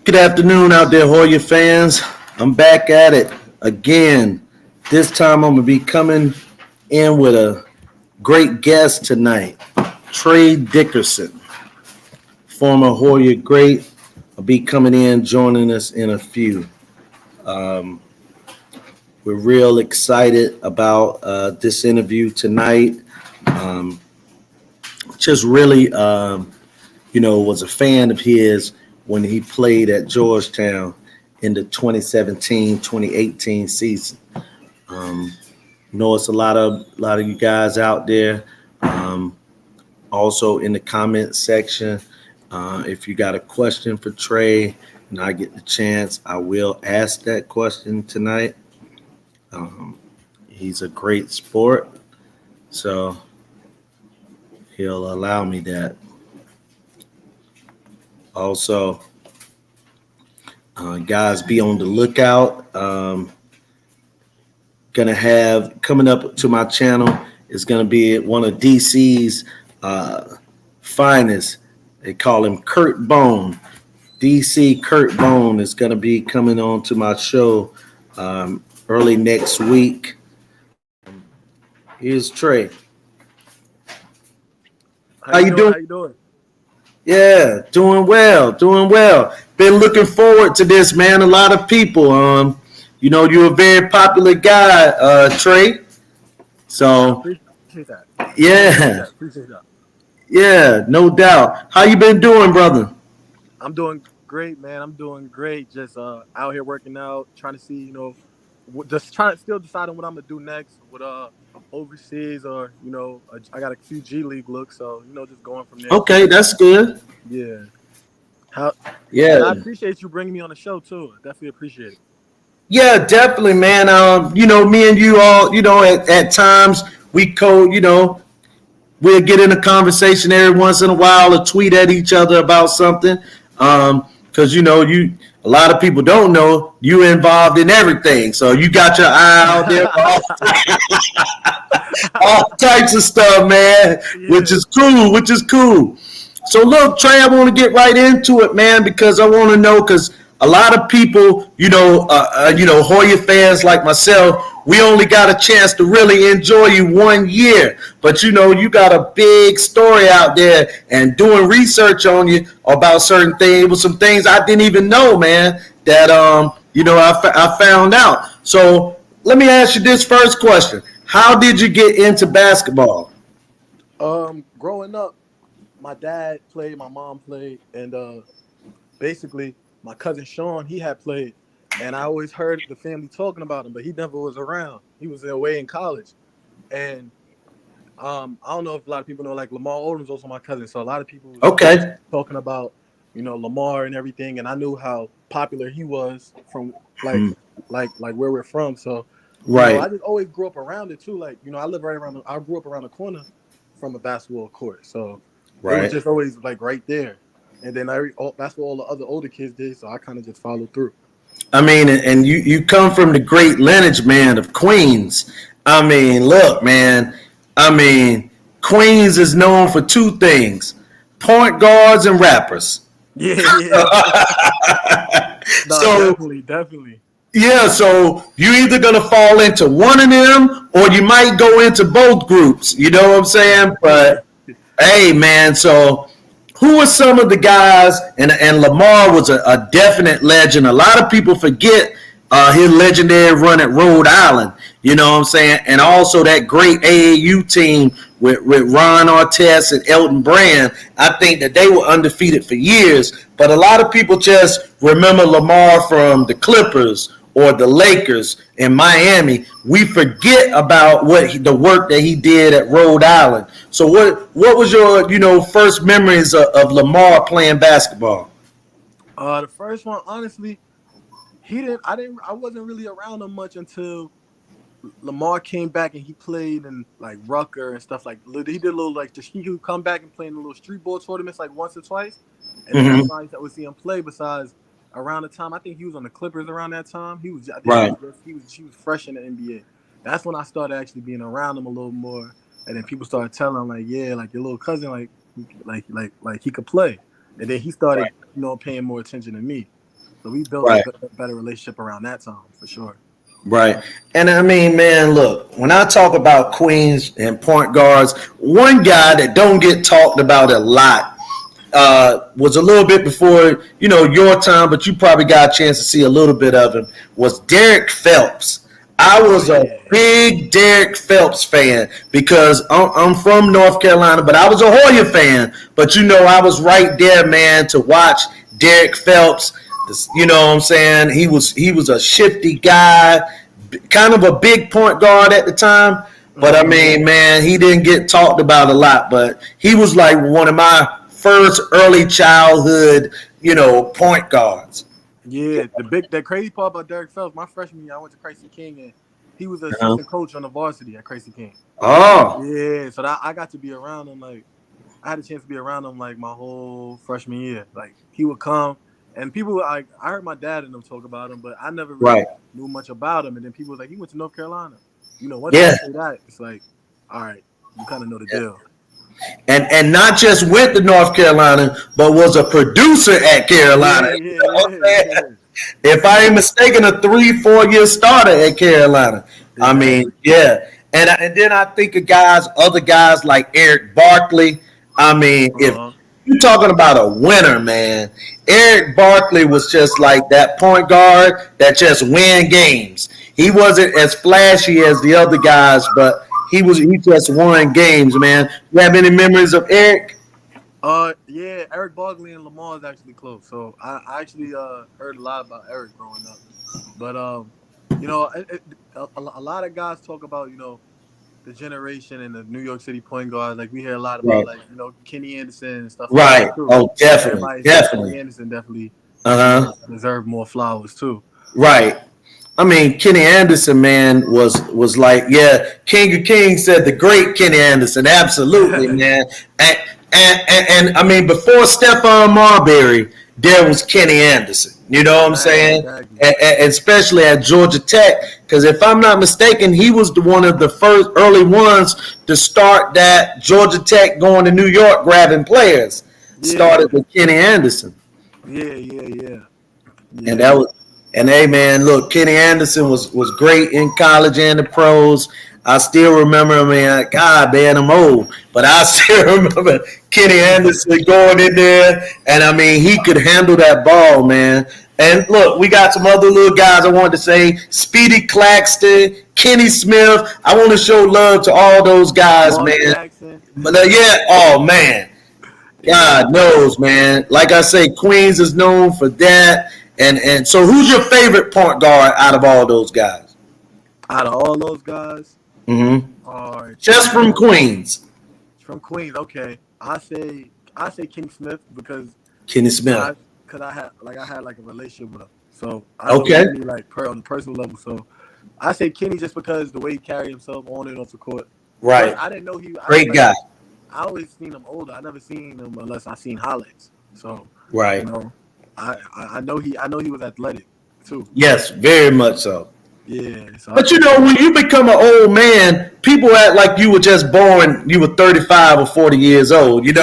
Good afternoon out there, Hoya fans. I'm back at it again. This time I'm going to be coming in with a great guest tonight, Trey Dickerson, former Hoya Great. Will be coming in, joining us in a few. Um, we're real excited about this interview tonight. Um, just really, was a fan of his when he played at Georgetown in the 2017-2018 season. Um, know it's a lot of you guys out there. Um, Also in the comment section, if you got a question for Trey and I get the chance, I will ask that question tonight. Um, he's a great sport, so he'll allow me that. Also, guys, be on the lookout. Gonna have coming up to my channel is gonna be one of DC's finest. They call him Kurt Bone. DC Kurt Bone is gonna be coming on to my show early next week. Here's Trey. How you doing? How you doing? Yeah, doing well, doing well. Been looking forward to this, man. A lot of people. You're a very popular guy, Trey. I So appreciate that. yeah, Appreciate that. yeah, no doubt. How you been doing, brother? I'm doing great, man. I'm doing great. Just out here working out, trying to see, just trying to still deciding what I'm gonna do next with overseas or I got a few G League looks, so just going from there. Okay, that's good. Yeah. How and I Yeah, appreciate you bringing me on the show too. Definitely appreciate it. yeah, definitely, man. Me and you all, at times we'll get in a conversation every once in a while or tweet at each other about something. Because a lot of people don't know you're involved in everything. So you got your eye out there for all types of stuff, man, which Yeah. is cool, which is cool. So look, Trey, I want to get right into it, man, because I want to know because a lot of people, Hoya fans like myself, we only got a chance to really enjoy you 1 year, but you got a big story out there and doing research on you about certain things. It was some things I didn't even know, man, that I found out. So let me ask you this first question: how did you get into basketball? Growing up, my dad played, my mom played, and basically my cousin Sean, he had played, and I always heard the family talking about him, but he never was around. He was away in college, and I don't know if a lot of people know, like Lamar Odom's also my cousin, so a lot of people was Okay. talking about Lamar and everything, and I knew how popular he was from like Hmm. like where we're from, so I Right. just always grew up around it too. Like I live right around, I grew up around the corner from a basketball court, so it was Right. just always like right there. And then that's what all the other older kids did, so I kind of just followed through. I mean, and you come from the great lineage, man, of Queens. I mean, look, man. I mean, Queens is known for two things: point guards and rappers. Yeah, yeah. No, So definitely. yeah, so you either gonna fall into one of them or you might go into both groups. You know what I'm saying? But hey, man, so who are some of the guys? And Lamar was a definite legend. A lot of people forget his legendary run at Rhode Island. You know what I'm saying? And also that great AAU team with Ron Artest and Elton Brand. I think that they were undefeated for years. But a lot of people just remember Lamar from the Clippers or the Lakers in Miami. We forget about the work that he did at Rhode Island. So what was your first memories of Lamar playing basketball? The first one, honestly, I wasn't really around him much until Lamar came back and he played in like Rucker and stuff like. He did a little like he would come back and play in a little street ball tournaments like once or twice, and then that's Mm-hmm. why I would see him play. Besides, around the time I think he was on the Clippers around that time, I think Right. he was fresh in the NBA. That's when I started actually being around him a little more, and then people started telling him like, yeah, like your little cousin, like he could play, and then he started paying more attention to me. So we built a Right. better relationship around that time for sure. Right. And I mean, man, look, when I talk about queens and point guards, one guy that don't get talked about a lot was a little bit before, your time, but you probably got a chance to see a little bit of him, was Derek Phelps. I Oh was a yeah. big Derek Phelps fan because I'm from North Carolina, but I was a Hoya fan. But, I was right there, man, to watch Derek Phelps. You know what I'm saying? He was a shifty guy, kind of a big point guard at the time. But I Mm-hmm. mean, man, he didn't get talked about a lot. But he was like one of my first early childhood, point guards. Yeah, the crazy part about Derek Phelps, my freshman year, I went to Crazy King and he was the Uh-huh. assistant coach on the varsity at Crazy King. Oh, Yeah, so I got to be around him. Like I had a chance to be around him like my whole freshman year. Like he would come and people like I heard my dad and them talk about him, but I never really right. knew much about him. And then people was like, he went to North Carolina. Once you Yeah. say that, it's like, all right, you kind of know the deal. And not just went to North Carolina, but was a producer at Carolina. Yeah, yeah. If I ain't mistaken, a 3-4 year starter at Carolina. I mean, Exactly. yeah. And then I think of other guys like Eric Barkley. I mean, if Uh-huh. you're talking about a winner, man, Eric Barkley was just like that point guard that just win games. He wasn't as flashy as the other guys, but he just won games, man. You have any memories of Eric? Yeah, Eric Barkley and Lamar is actually close. So I actually heard a lot about Eric growing up. But a lot of guys talk about the generation and the New York City point guards. Like we hear a lot about Right. like Kenny Anderson and stuff like Right. that too. Oh, And definitely. everybody say Kenny Definitely. Anderson definitely Uh-huh. deserved more flowers too. Right. I mean, Kenny Anderson, man, was like, yeah, King of Kings said the great Kenny Anderson, absolutely, man. And, and I mean, before Stephon Marbury, there was Kenny Anderson. You know what I'm saying? Exactly. Especially at Georgia Tech, because if I'm not mistaken, he was one of the first early ones to start that Georgia Tech going to New York grabbing players. Yeah. Started with Kenny Anderson. Yeah. And that was, and hey man, look, Kenny Anderson was great in college and the pros. I still remember, man. God, man, I'm old, but I still remember Kenny Anderson going in there, and I mean, he could handle that ball, man. And look, we got some other little guys I wanted to say: Speedy Claxton, Kenny Smith. I want to show love to all those guys, Mark man. Jackson. But yeah, oh man, Yeah. God knows, man. Like I say, Queens is known for that. And so, who's your favorite point guard out of all those guys? Out of all those guys, Mm-hmm. are Just from Queens, from Queens. Okay, I say King Smith because Kenny Smith. I had like a relationship with him, so I know Okay, Kenny like on the personal level. So I say Kenny just because the way he carried himself on and off the court. Plus, right. I didn't know Great guy. I always seen him older. I never seen him unless I seen highlights. So you Right. know, I know he was athletic too. Yes, very much so. Yeah. So I But say when you become an old man, people act like you were just born, you were 35 or 40 years old, yeah,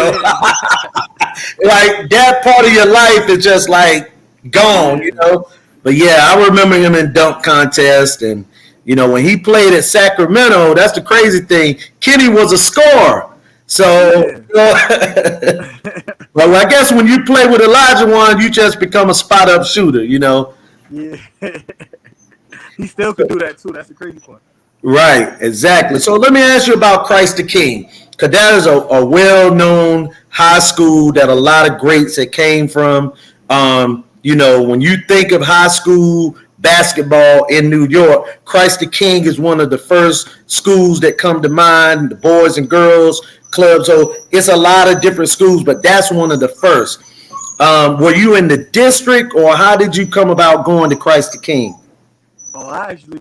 like that part of your life is just like gone, yeah, But yeah, I remember him in dunk contest, and when he played at Sacramento, that's the crazy thing. Kenny was a scorer, so yeah. well, I guess when you play with Elijah Wan, you just become a spot up shooter. Yeah. He still could do that too. That's the crazy part. Right, exactly. So let me ask you about Christ the King, because that is a well-known high school that a lot of greats that came from. When you think of high school basketball in New York, Christ the King is one of the first schools that come to mind. The Boys and Girls Club. So it's a lot of different schools, but that's one of the first. Were you in the district, or how did you come about going to Christ the King? Oh, I actually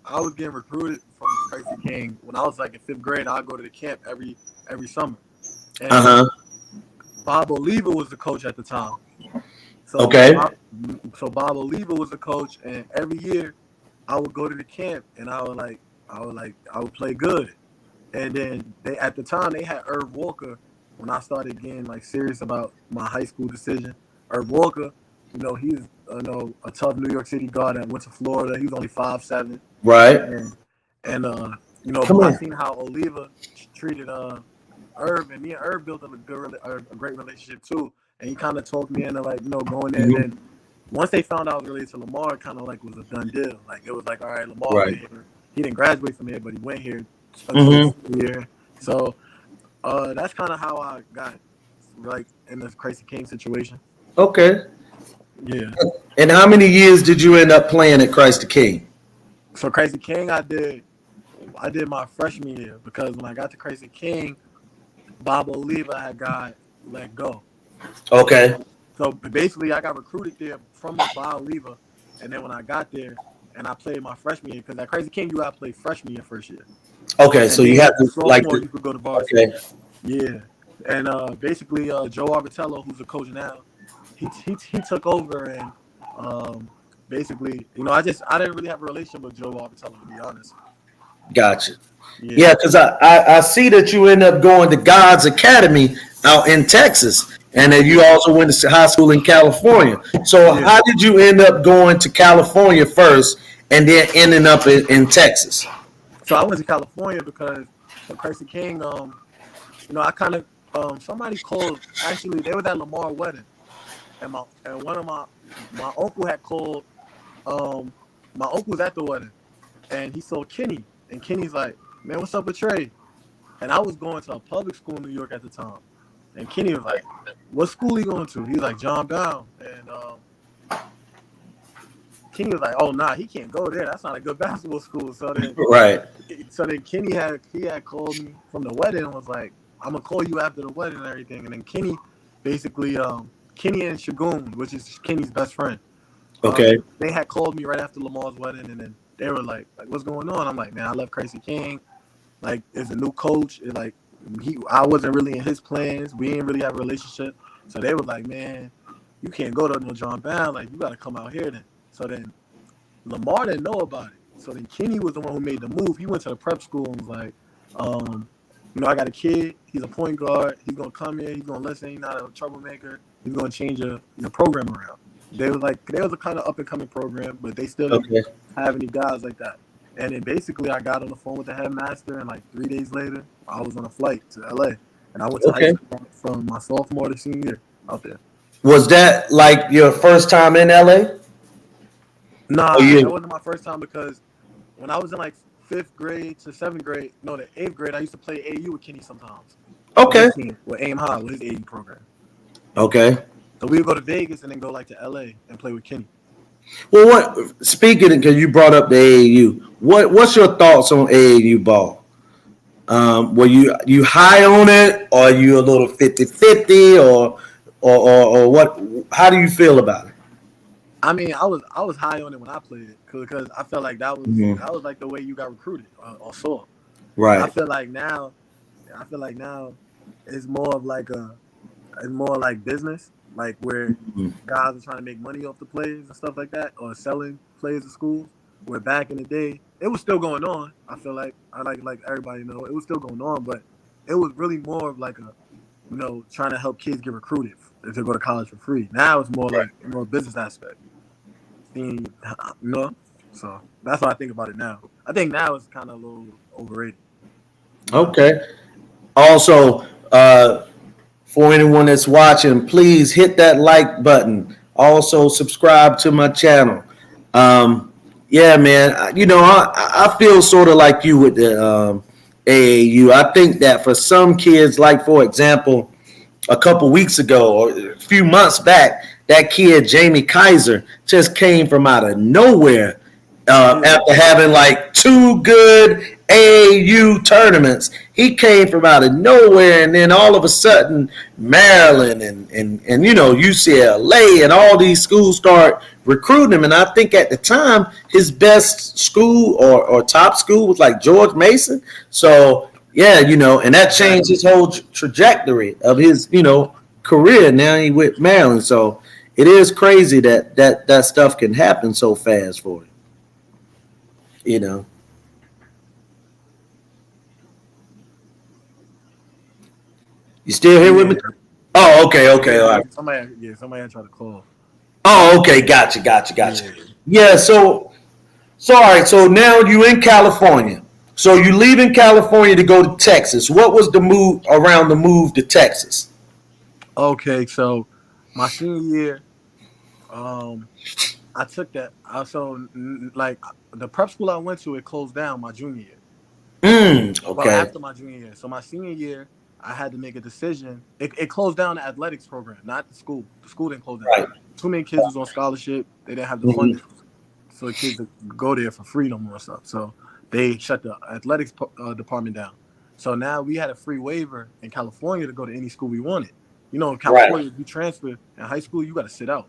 I was getting recruited from Crazy King when I was like in fifth grade. I'd go to the camp every summer, Uh and huh. Bob Oliva was the coach at the time. So Okay. Bob Oliva was the coach, and every year I would go to the camp, and I would play good. And then at the time they had Herb Walker. When I started getting like serious about my high school decision, Herb Walker, he's a tough New York City guard that went to Florida. He was only 5'7". Right. And Come but I on. seen how Oliva treated Irv, and me and Irv built up a great relationship too. And he kind of talked me into like going there. And Mhm. then once they found out I was related to Lamar, kind of like was a done deal. Like it was like, all right, Lamar Right. went here. He didn't graduate from here, but he went here until Mhm. his year. So that's kind of how I got like in this Crazy King situation. Okay. Yeah. And how many years did you end up playing at Christ the King? So Crazy King, I did my freshman year because when I got to Crazy King, Bob Oliva had got let go. Okay. So basically, I got recruited there from Bob Oliva, and then when I got there and I played my freshman year, because at Crazy King you got to play freshman year first year, Okay. and So you then have to like. sophomore you could go to varsity. Okay. Yeah, and basically Joe Arbitello, who's the coach now, he took over and basically I didn't really have a relationship with Joe Arbitello, to be honest. Gotcha. Yeah. Yeah, because I see that you end up going to God's Academy out in Texas, and then you also went to high school in California. So Yeah. how did you end up going to California first, and then ending up in Texas? So I went to California because the Crazy King, I kind of somebody called. Actually, they were at Lamar wedding, and one of my uncle had called. Um, my uncle was at the wedding, and he saw Kenny, and Kenny's like, "Man, what's up with Trey?" And I was going to a public school in New York at the time, and Kenny was like, "What school are you going to?" He's like, "John Brown," and Kenny was like, "Oh, nah, he can't go there. That's not a good basketball school." Right. So then Kenny had called me from the wedding and was like, "I'm gonna call you after the wedding and everything." And then Kenny, basically, Kenny and Shagun, which is Kenny's best friend, Okay. they had called me right after Lamar's wedding, and then they were like, "What's going on?" I'm like, "Man, I left Crazy King. Like, there's a new coach. And, like, I wasn't really in his plans. We didn't really have a relationship." So they were like, "Man, you can't go to no John Brown. Like, you got to come out here then." So then Lamar didn't know about it. So then Kenny was the one who made the move. He went to the prep school and was like, I got a kid. He's a point guard. He's gonna come in. He's gonna listen. He's not a troublemaker. He's gonna change your program around. They was a kind of up and coming program, but they still didn't Okay. have any guys like that. And then basically, I got on the phone with the headmaster, and like 3 days later, I was on a flight to LA, and I went to high Okay. school from my sophomore to senior year out there. Was that like your first time in LA? Nah, Oh, that you. wasn't my first time because when I was in like 5th grade to 7th grade, no, the 8th grade, I used to play AU with Kenny sometimes with Okay. his team, with Aim High, with his AU program. Okay. So we would go to Vegas and then go like to LA and play with Kenny. Well, what speaking because you brought up the AAU, what's your thoughts on AAU ball? Were you high on it, or are you a little 50-50, or what? How do you feel about it? I mean, I was high on it when I played it because I felt like Mhm. that was like the way you got recruited or saw. I Right. feel like now, it's more of like it's more like business, like where Mhm. guys are trying to make money off the players and stuff like that, or selling players to schools. Where back in the day, it was still going on. I feel like like everybody know it was still going on, but it was really more of like a trying to help kids get recruited to go to college for free. Now it's more Right. like more business aspect. Seeing, so that's what I think about it now. I think now it's kind of a little overrated. To be honest. Okay. Also, for anyone that's watching, please hit that like button. Also, subscribe to my channel. Yeah, man. I feel sort of like you with the AAU. I think that for some kids, like for example, a couple weeks ago or a few months back, that kid Jamie Kaiser just came from out of nowhere after having like two good AAU tournaments. He came from out of nowhere, and then all of a sudden, Maryland and UCLA and all these schools start recruiting him. And I think at the time, his best school or top school was like George Mason. So yeah, and that changed his whole trajectory of his career. Now he with Maryland, so it is crazy that stuff can happen so fast for him. You know. You still here with me? Yeah, Oh, okay, yeah. all right. Somebody had tried to call. Oh, okay, gotcha. Yeah. Yeah, so all right, so now you in California. So you leaving California to go to Texas. What was the move around the move to Texas? Okay, so my senior year, um, I took that. Like the prep school I went to, it closed down my junior year. Well, Okay. after my junior year. So my senior year, I had to make a decision. It closed down the athletics program, not the school. The school didn't close down. Right. Too many kids was on scholarship. They didn't have the Hmm. funding for the kids to go there for free no more stuff. So they shut the athletics department down. So now we had a free waiver in California to go to any school we wanted. You know, in Right. California, if you transfer in high school, you got to sit out.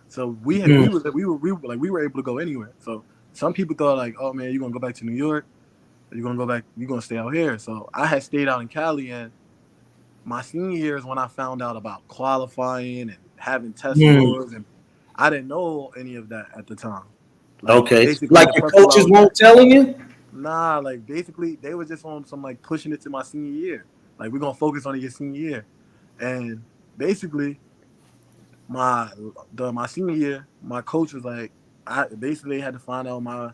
So Hmm. we were able to go anywhere. So some people thought like, oh man, you're gonna go back to New York. You're gonna go back. You're gonna stay out here. So I had stayed out in Cali, and my senior year is when I found out about qualifying and having test Hmm. scores, and I didn't know any of that at the time. Like Okay. basically Like the your prep school I coaches was weren't at, telling you? nah, like basically they were just on some like pushing it to my senior year. Like we're gonna focus on your senior year, and basically my senior year, my coach was like, I basically had to find out my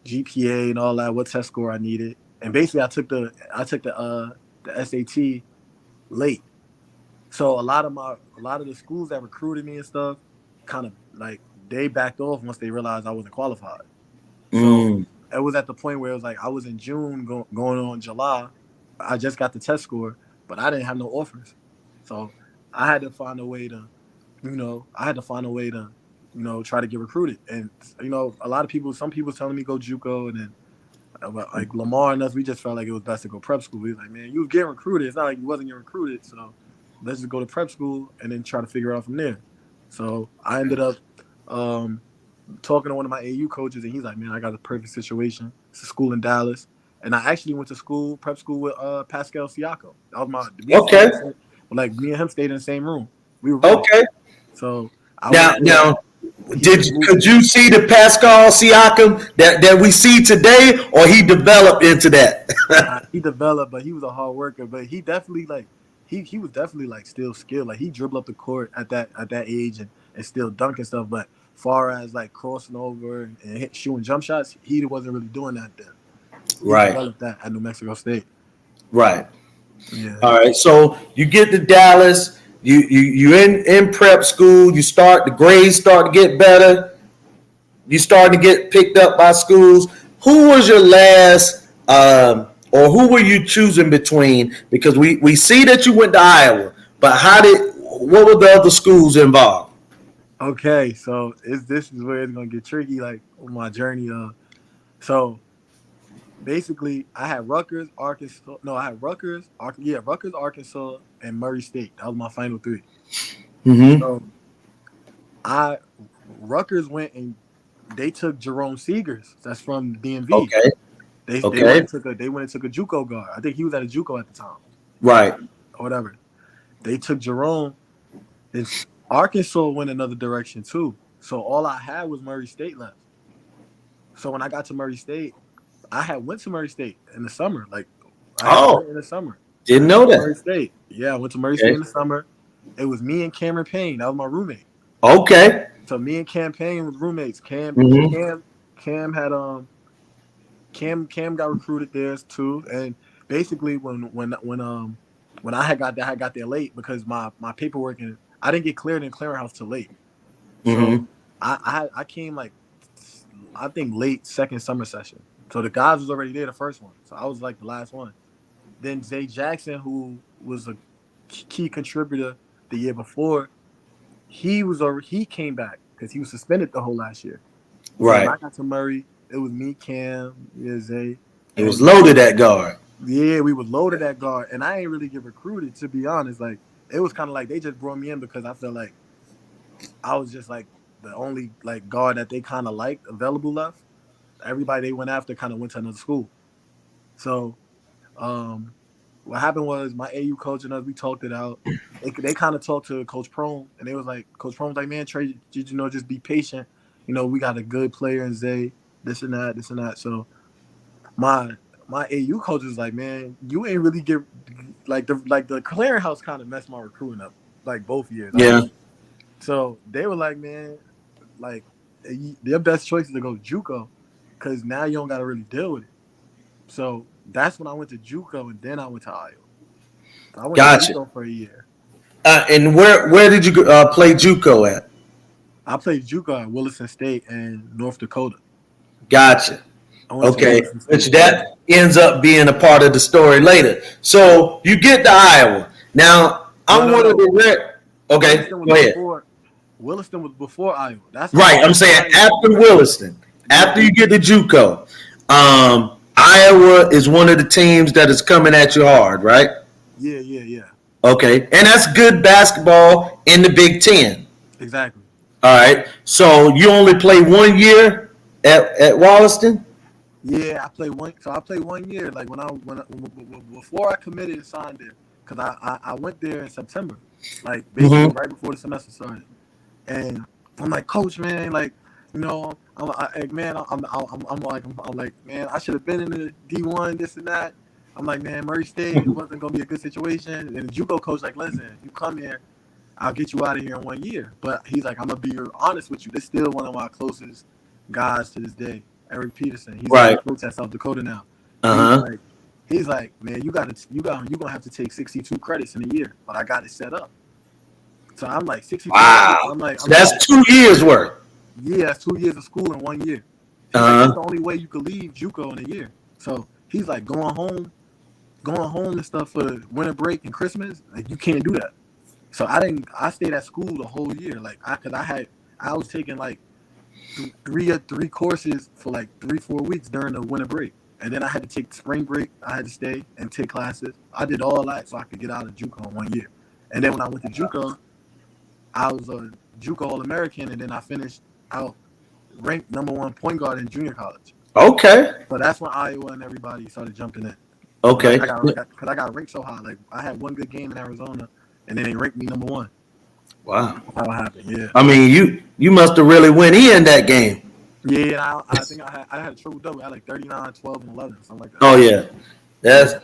GPA and all that, what test score I needed, and basically I took the SAT late. So a lot of the schools that recruited me and stuff kind of like they backed off once they realized I wasn't qualified. So Mm. it was at the point where it was like I was in June going on July. I just got the test score, but I didn't have no offers. So I had to find a way to, I had to find a way to, try to get recruited. And a lot of people, some people telling me go JUCO, and then like Lamar and us, we just felt like it was best to go prep school. We was like, man, you was getting recruited. It's not like you wasn't getting recruited. So let's just go to prep school and then try to figure it out from there. So I ended up um, talking to one of my AU coaches, and he's like, man, I got the perfect situation. It's a school in Dallas. And I actually went to prep school with Pascal Siakam. That was we stayed in Okay. the same, like me and him stayed in the same room. We were roommates. Okay. So I Now, went there. now, He just moved. could you see the Pascal Siakam that we see today, or he developed into that? He developed, but he was a hard worker. But he definitely like he was definitely like still skilled. Like he dribbled up the court at that age and still dunking stuff. But far as like crossing over and shooting jump shots, he wasn't really doing that then. He Right. developed that at New Mexico State. Right. Yeah. All right. So you get to Dallas. You in prep school. You start the grades start to get better. You start to get picked up by schools. Who was your last, or who were you choosing between? Because we see that you went to Iowa, but what were the other schools involved? Okay, so this is where it's gonna get tricky, like on my journey. So basically, I had Rutgers, Arkansas. No, I had Rutgers, Arkansas, and Murray State. That was my final three. Mm-hmm. So I Rutgers went and they took Jerome Seegers. That's from DMV. Okay. They went Okay. and took a JUCO guard. I think he was at a JUCO at the time, Right. or whatever. They took Jerome. Then Arkansas went another direction too. So all I had was Murray State left. So when I got to Murray State, I had went to Murray State in the summer. Like I had Oh, went in the summer. didn't I know went to that. Murray State. Yeah, I went to Murray State Okay. in the summer. It was me and Cameron Payne. That was my roommate. Okay. So me and Cam Payne was roommates. Mm-hmm. Cam had Cam got recruited there too. And basically when I got there late because my paperwork and I didn't get cleared in clearinghouse till late. So Mm-hmm. I came like I think late second summer session. So the guys was already there the first one. So I was like the last one. Then Zay Jackson, who was a key contributor the year before, he came back because he was suspended the whole last year. So when Right. I got to Murray, it was me, Cam, yeah, Zay, It was and loaded at guard. yeah, we were loaded at guard. And I ain't really get recruited, to be honest. Like it was kind of like they just brought me in because I felt like I was just like the only like guard that they kind of liked available left. Everybody they went after kind of went to another school. So um, what happened was my AU coach and us we talked it out. They kind of talked to Coach Prone and they was like, Coach Prone was like, man, Trey, just be patient. We got a good player in Zay, this and that, this and that. So my my AU coach was like, man, you ain't really get like the clearinghouse kind of messed my recruiting up like both years. I Yeah. think So they were like, man, like their best choice is to go JUCO, because now you don't got to really deal with it. So that's when I went to JUCO, and then I went to Iowa. So I went to Gotcha. JUCO for a year. And where did you play JUCO at? I played JUCO at Williston State and North Dakota. Gotcha. I went to Okay, Williston which State. Yeah. that ends up being a part of the story later. So you get to Iowa. Now No, I'm no, one of no. the okay. Williston was Go ahead. before. Williston was before Iowa. That's when I Right, went I'm to saying Iowa. after Williston, Yeah, after you get to JUCO, Iowa is one of the teams that is coming at you hard, right? yeah. Okay, and that's good basketball in the Big Ten. Exactly. All right, so you only play 1 year at Wollaston. Yeah, I played one. So I played 1 year. Like before I committed and signed there, because I went there in September, like basically Mm-hmm. right before the semester started. And I'm like, Coach, man, like, I'm like, man, I should have been in the D1, this and that. I'm like, man, Murray State, it wasn't gonna be a good situation. And the JUCO coach like, listen, you come here, I'll get you out of here in 1 year. But he's like, I'm gonna be honest with you. This is still one of my closest guys to this day, Eric Peterson. He's Right. a coach at South Dakota now. Uh-huh. He's like, man, you're gonna have to take 62 credits in a year, but I got it set up. So I'm like 62. Wow. I'm That's like, 2 years worth. yeah, that's 2 years of school in 1 year. He's like, Uh-huh. that's the only way you could leave JUCO in a year. So he's like, going home and stuff for winter break and Christmas, like you can't do that. So I stayed at school the whole year. Like I was taking like three courses for like 3-4 weeks during the winter break. And then I had to take spring break. I had to stay and take classes. I did all that so I could get out of JUCO in 1 year. And then when I went to JUCO, I was a JUCO All-American, and then I finished out ranked #1 point guard in junior college. Okay. So that's when Iowa and everybody started jumping in. Okay. Because I got ranked so high. Like I had one good game in Arizona, and then they ranked me #1. Wow. That's how it happened. Yeah. I mean, you must have really went in that game. Yeah. I think I had a triple double. I had like 39, 12, and 11, something like that. Oh yeah. That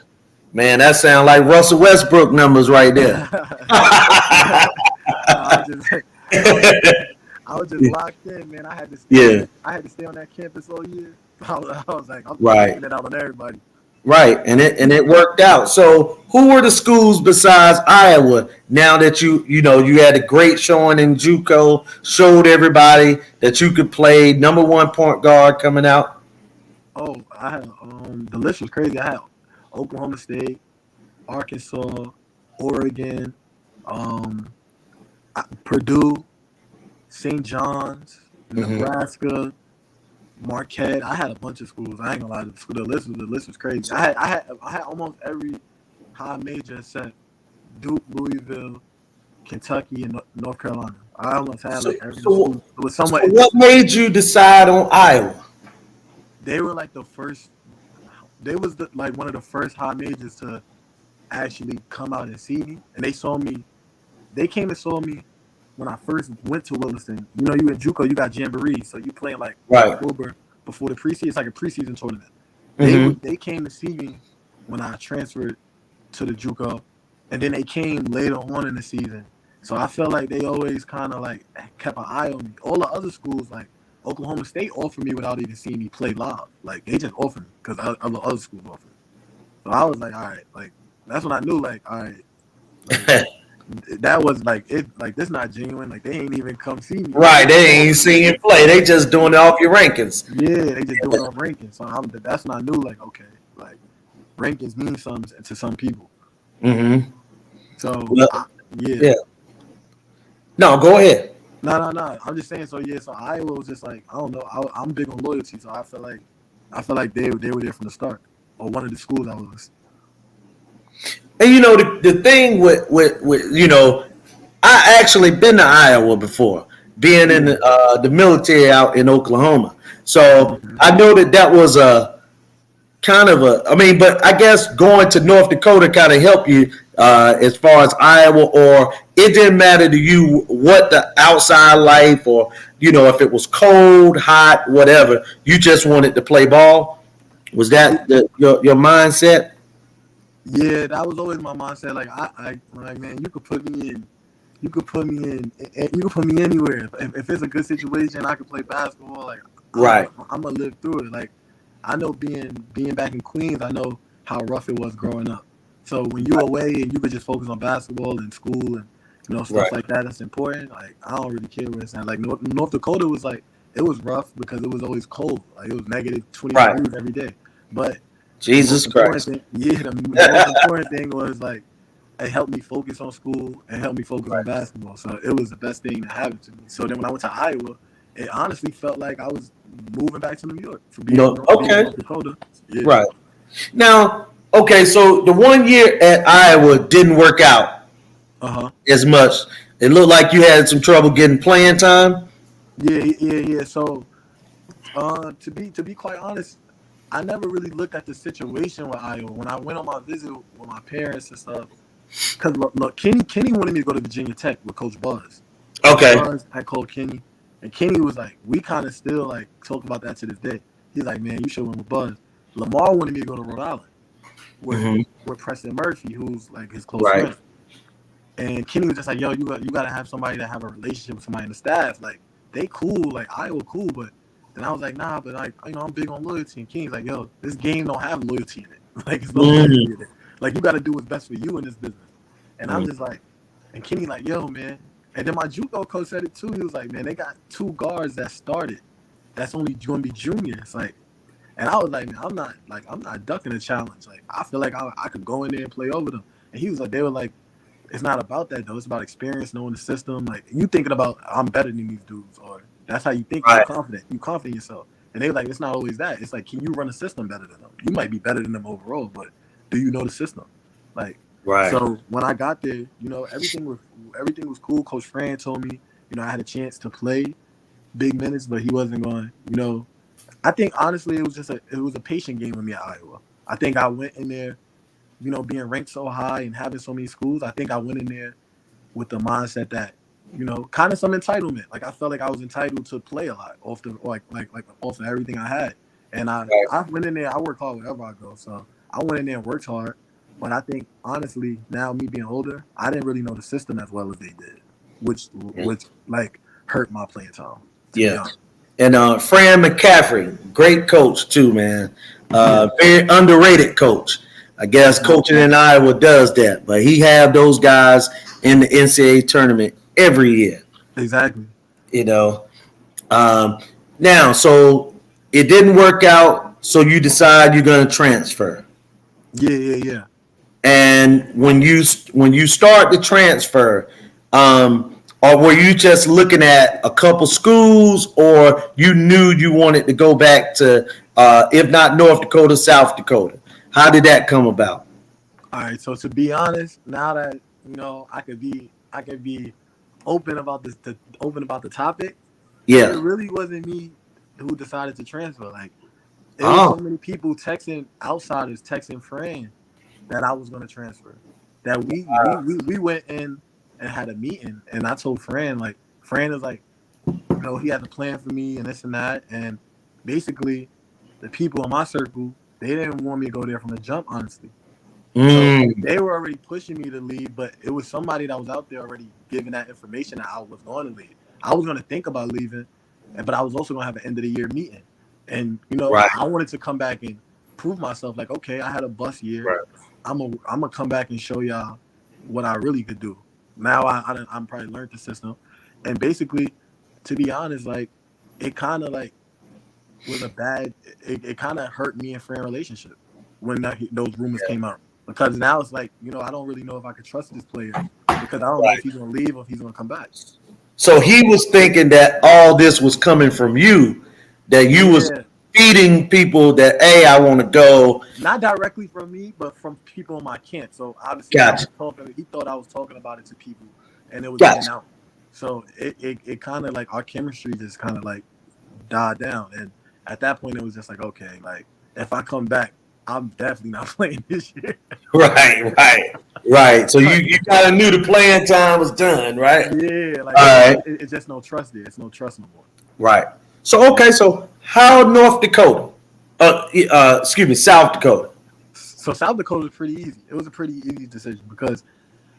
sounds like Russell Westbrook numbers right there. I was just locked in, man. I had to stay on that campus all year. I was like, I'm taking it out on everybody. Right, and it worked out. So, who were the schools besides Iowa? Now that you had a great showing in JUCO, showed everybody that you could play #1 point guard coming out. Oh, I had the list was crazy. I had Oklahoma State, Arkansas, Oregon, Purdue, St. John's, Nebraska, Marquette. I had a bunch of schools. I ain't gonna lie. The list was crazy. I had almost every high major except Duke, Louisville, Kentucky, and North Carolina. I almost had like every school. It was somewhat. So what made you decide on Iowa? They were like the first. They was like one of the first high majors to actually come out and see me, and they saw me. They came and saw me when I first went to Williston. You know, you in JUCO, you got jamboree, so you playing like October before the preseason. It's like a preseason tournament. They came to see me when I transferred to the JUCO, and then they came later on in the season. So I felt like they always kind of like kept an eye on me. All the other schools, like Oklahoma State, offered me without even seeing me play live. Like they just offered me because other schools offered. So I was like, all right, like that's when I knew, like, all right. Like, that was like it. Like this not genuine. Like they ain't even come see me. Right, they ain't seen you play. They just doing it off your rankings. Yeah, they just doing it off rankings. So that's when I knew, like, okay, like rankings mean something to some people. Mm-hmm. So yeah. No, go ahead. No. I'm just saying. So yeah. So Iowa was just like, I don't know. I'm big on loyalty, so I feel like they were there from the start, or one of the schools I was. And you know the thing with I actually been to Iowa before, being in the military out in Oklahoma. So I know that was a kind of but I guess going to North Dakota kind of helped you as far as Iowa, or it didn't matter to you what the outside life, or if it was cold, hot, whatever, you just wanted to play ball. Was that your mindset? Yeah, that was always my mindset. Like I like, man, you could put me in you could put me in, you could put me anywhere. If it's a good situation, I could play basketball. Like Right. I'm gonna live through it. Like I know being back in Queens, I know how rough it was growing up. So when you're away and you could just focus on basketball and school and stuff Right. like that, that's important. Like I don't really care where it's at. Like North Dakota was like it was rough because it was always cold. Like it was negative 20 Right. degrees every day. But Jesus Christ. the most important thing was like it helped me focus on school and helped me focus on basketball. So it was the best thing to happen to me. So then when I went to Iowa, it honestly felt like I was moving back to New York for being, No. being Okay. North Dakota. Yeah. Right. Now, okay, so the 1 year at Iowa didn't work out as much. It looked like you had some trouble getting playing time. Yeah. So, to be quite honest, I never really looked at the situation with Iowa when I went on my visit with my parents and stuff. Because look, Kenny wanted me to go to Virginia Tech with Coach Buzz. Okay. Buzz had called Kenny, and Kenny was like, we kind of still like talk about that to this day. He's like, man, you should went with Buzz. Lamar wanted me to go to Rhode Island with Preston Murphy, who's like his close friend. And Kenny was just like, yo, you got to have somebody that have a relationship with somebody in the staff. Like they cool, like Iowa cool, but then I was like, nah, but like I'm big on loyalty. And Kenny's like, yo, this game don't have loyalty in it. Like it's no loyalty in it. Like you got to do what's best for you in this business. And I'm just like, and Kenny like, yo, man. And then my JUCO coach said it too. He was like, man, they got 2 guards that started. That's only going to be juniors. Like, and I was like, man, I'm not ducking a challenge. Like, I feel like I could go in there and play over them. And he was like, they were like, it's not about that though. It's about experience, knowing the system. Like, you thinking about I'm better than these dudes, or that's how you think. You're confident. You confident in yourself. And they were like, it's not always that. It's like, can you run a system better than them? You might be better than them overall, but do you know the system? Like. Right. So when I got there, everything was cool. Coach Fran told me, I had a chance to play big minutes, but he wasn't going. I think honestly it was a patient game with me at Iowa. I think I went in there, being ranked so high and having so many schools. I think I went in there with the mindset that, kind of some entitlement. Like I felt like I was entitled to play a lot off the like off of everything I had. And I went in there. I work hard wherever I go. So I went in there and worked hard. But I think, honestly, now me being older, I didn't really know the system as well as they did, which like hurt my playing time. Yeah. And Fran McCaffrey, great coach too, man. Very underrated coach. I guess coaching in Iowa does that, but he have those guys in the NCAA tournament every year. Exactly. Now, so it didn't work out, so you decide you're going to transfer. Yeah. And when you start the transfer, or were you just looking at a couple schools, or you knew you wanted to go back to, if not North Dakota, South Dakota? How did that come about? All right. So to be honest, now that I could be open about the topic. Yeah. It really wasn't me who decided to transfer. Like there were so many people outsiders texting Fran that I was going to transfer. That we went in and had a meeting, and I told Fran is like, he had a plan for me and this and that, and basically the people in my circle, they didn't want me to go there from the jump, honestly. So they were already pushing me to leave, but it was somebody that was out there already giving that information that I was going to leave. I was going to think about leaving, but I was also going to have an end of the year meeting, and I wanted to come back and prove myself. Like, okay, I had a bust year. Right. I'm gonna come back and show y'all what I really could do. Now I'm probably learned the system, and basically, to be honest, like it kind of like was a bad. It kind of hurt me and Fran relationship when those rumors came out, because now it's like I don't really know if I could trust this player because I don't know if he's gonna leave or if he's gonna come back. So he was thinking that all this was coming from you, that you was feeding people that, hey, I want to go. Not directly from me, but from people in my camp. So obviously, he thought I was talking about it to people, and it was getting out. So it kind of like our chemistry just kind of like died down, and at that point, it was just like, okay, like if I come back, I'm definitely not playing this year. Right. So you kind of knew the playing time was done, right? Yeah. Like it's just no trust there. It's no trust no more. Right. So okay. So how North Dakota? South Dakota. So South Dakota was pretty easy. It was a pretty easy decision because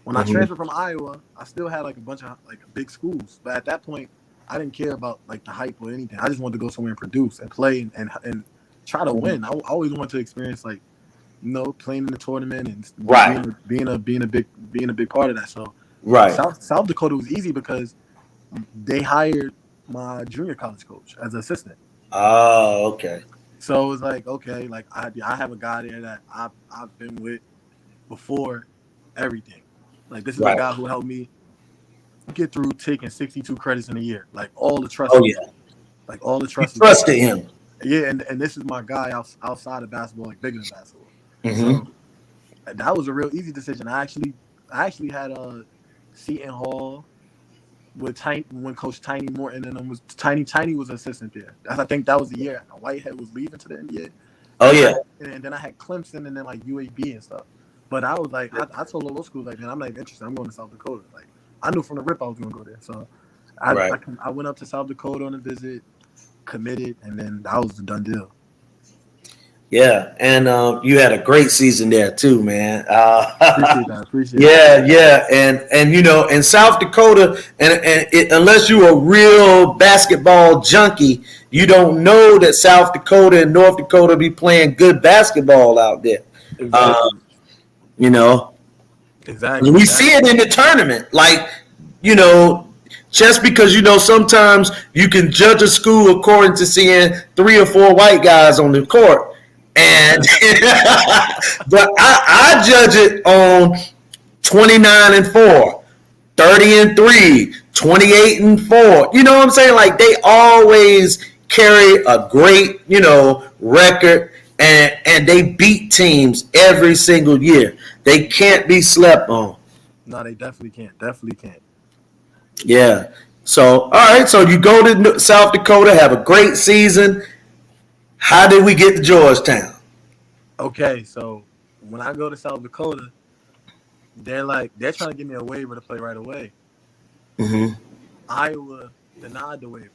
When I transferred from Iowa, I still had like a bunch of like big schools, but at that point, I didn't care about like the hype or anything. I just wanted to go somewhere and produce and play and try to win. I always wanted to experience like playing in the tournament and Right. being a big part of that. So Right. South Dakota was easy because they hired my junior college coach as an assistant. Oh, okay. So it was like, okay, like I have a guy there that I've been with before everything. Like this is a Right. guy who helped me get through taking 62 credits in a year. Like all the trust. Oh yeah. Like all the You trust. trusted him. Yeah, and this is my guy outside of basketball, like bigger than basketball. Mm-hmm. So that was a real easy decision. I actually had a Seton Hall with Tiny when Coach Tiny Morton and then was Tiny was assistant there. I think that was the year Whitehead was leaving to the NBA. Oh yeah. And then I had Clemson and then like UAB and stuff. But I was like, I told all those schools like, man, I'm not even interested. I'm going to South Dakota. Like I knew from the rip I was going to go there. So I went up to South Dakota on a visit, committed, and then that was the done deal. Yeah, and you had a great season there too, man. Appreciate that. Yeah, and in South Dakota, unless you're a real basketball junkie, you don't know that South Dakota and North Dakota be playing good basketball out there. Exactly. Exactly. We see it in the tournament, like just because sometimes you can judge a school according to seeing 3 or 4 white guys on the court. And but I judge it on 29-4, 30-3, 28-4. You know what I'm saying? Like they always carry a great, record and they beat teams every single year. They can't be slept on. No, they definitely can't. Definitely can't. Yeah. So, all right. So you go to South Dakota, have a great season. How did we get to Georgetown? Okay, so when I go to South Dakota, they're trying to give me a waiver to play right away. Mm-hmm. Iowa denied the waiver.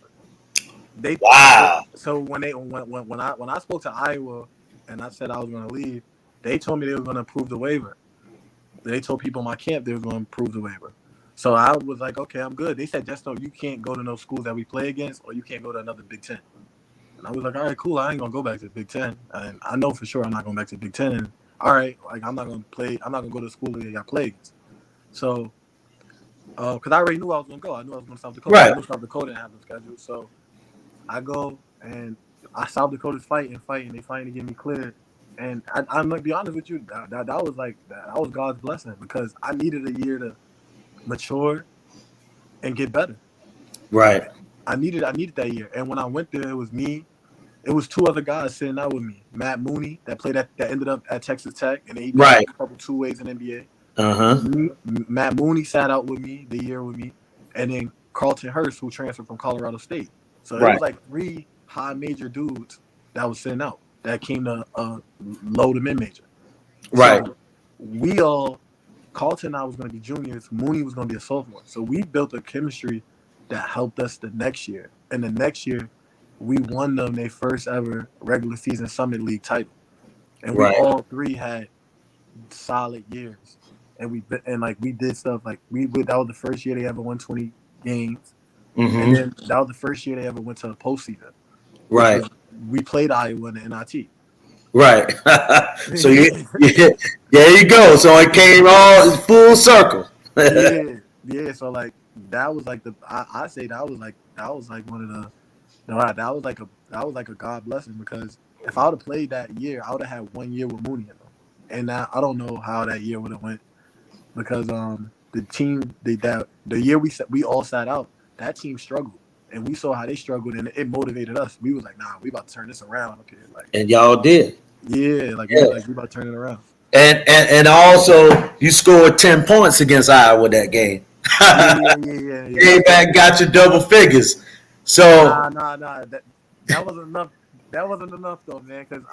Wow. So when I spoke to Iowa and I said I was going to leave, they told me they were going to approve the waiver. They told people in my camp they were going to approve the waiver. So I was like, okay, I'm good. They said just know you can't go to no schools that we play against, or you can't go to another Big Ten. And I was like, all right, cool. I ain't gonna go back to the Big Ten, and I know for sure I'm not going back to the Big Ten. And all right, like I'm not gonna go to the school that I play against. So, because I already knew I was gonna go. I knew I was going to South Dakota. Right. I knew South Dakota didn't have the schedule. So I go and South Dakota's fighting. They fighting to get me cleared. And I'm gonna be honest with you, that was God's blessing because I needed a year to mature and get better. Right. I needed that year. And when I went there, it was me. It was 2 other guys sitting out with me. Matt Mooney that ended up at Texas Tech, and he played a couple 2 ways in NBA. Matt Mooney sat out with me the year with me, and then Carlton Hurst, who transferred from Colorado State. So it was like 3 high major dudes that was sitting out that came to low to mid major. Right. So Carlton and I was going to be juniors. Mooney was going to be a sophomore. So we built a chemistry that helped us the next year. And the next year, we won them their first ever regular season Summit League title. And we all 3 had solid years. And we did stuff like that was the first year they ever won 20 games. Mm-hmm. And then that was the first year they ever went to a postseason. Right. We played Iowa in the NIT. Right. So there you go. So it came all full circle. Yeah. So like that was like I say that was like one of the that was like a God blessing because if I would have played that year, I would have had 1 year with Mooney in them. And now I don't know how that year would have went because the team the year we all sat out, that team struggled. And we saw how they struggled, and it motivated us. We was like, "Nah, we about to turn this around." Okay, and y'all did. Yeah, we about to turn it around. And also, you scored 10 points against Iowa that game. Yeah. Came back, got your double figures. So nah. That wasn't enough. That wasn't enough though, man. Because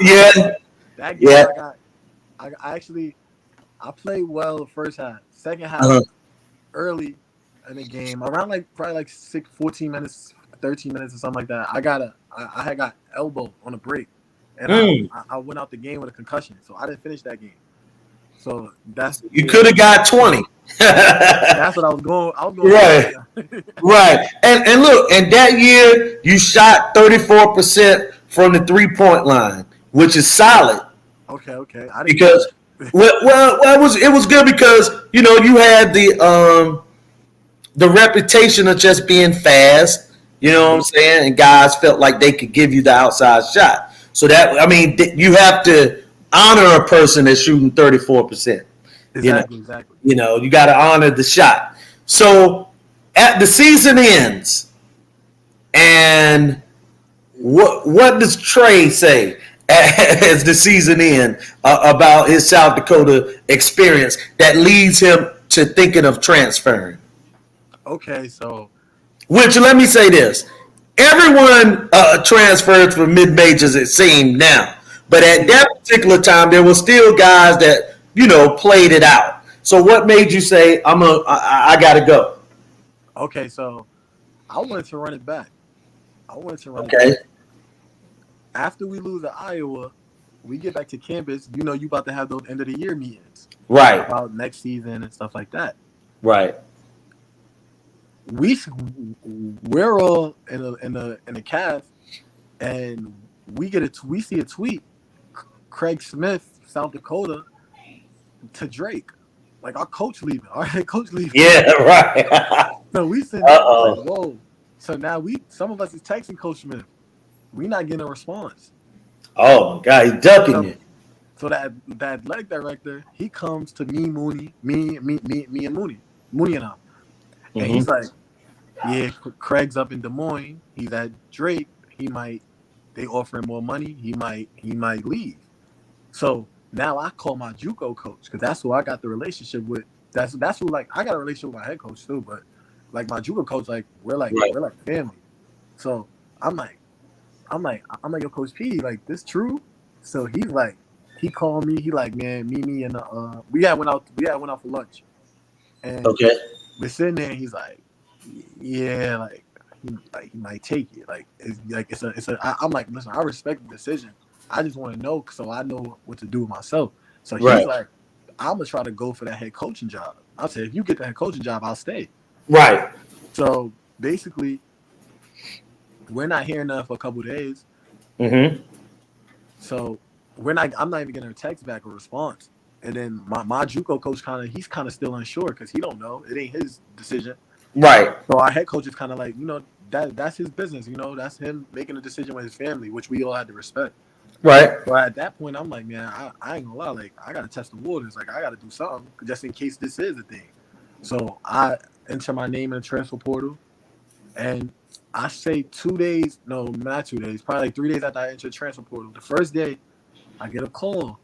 that game, I played well the first half. Second half, early in the game, around probably 14 minutes, 13 minutes or something like that. I had got elbowed on a break, and I went out the game with a concussion, so I didn't finish that game. So that's You could have got 20. that's what I was going. I was going. Right. Right. And look, and that year you shot 34% from the 3-point line, which is solid Okay. I didn't know because that. it was good because you had the reputation of just being fast, you know what I'm saying? And guys felt like they could give you the outside shot. So you have to honor a person that's shooting 34%. Exactly. You got to honor the shot. So at the season ends, and what does Trey say as the season ends about his South Dakota experience that leads him to thinking of transferring? Okay, so Which, let me say this: everyone transferred from mid majors, it seemed now, but at that particular time, there were still guys that played it out. So, what made you say I gotta go? okay, so I wanted to run it back. I wanted to run it Okay, back. After we lose at Iowa, we get back to campus. You about to have those end of the year meetings right, about next season and stuff like that. right. We're all in a calf, and we see a tweet. Craig Smith, South Dakota, to Drake. Like our coach leaving, our head coach leaving. Yeah, right. So we sitting Uh there, we're like, oh. whoa. So now some of us is texting Coach Smith. We not getting a response. Oh my God, he's ducking So you. so that athletic director, he comes to me, Mooney, me and Mooney and I. And Hmm. he's like, yeah, Craig's up in Des Moines. He's at Drake. They offer him more money. He might leave. So now I call my JUCO coach because that's who I got the relationship with. That's who, like, I got a relationship with my head coach too, but like my JUCO coach, like we're like Right. we're like family. So I'm like, yo, Coach P, like, this true? So he called me. He like, man, me and we had went out for lunch, and Okay. we're sitting there. And he's like, yeah, he might take it. I'm like, listen, I respect the decision. I just want to know so I know what to do with myself. So he's Right. like, I'm gonna try to go for that head coaching job. I said, if you get the head coaching job, I'll stay. Right. So basically, we're not hearing nothing for a couple of days. Hmm. So I'm not even getting a text back or response. And then my JUCO coach he's kind of still unsure because he don't know. It ain't his decision. Right. So our head coach is kind of like, that's his business. That's him making a decision with his family, which we all had to respect. Right. So at that point, I'm like, man, I ain't gonna lie. Like, I gotta test the waters. Like, I gotta do something just in case this is a thing. So I enter my name in the transfer portal, and I say 2 days, no, not 2 days, probably like 3 days after I enter the transfer portal. The first day, I get a call.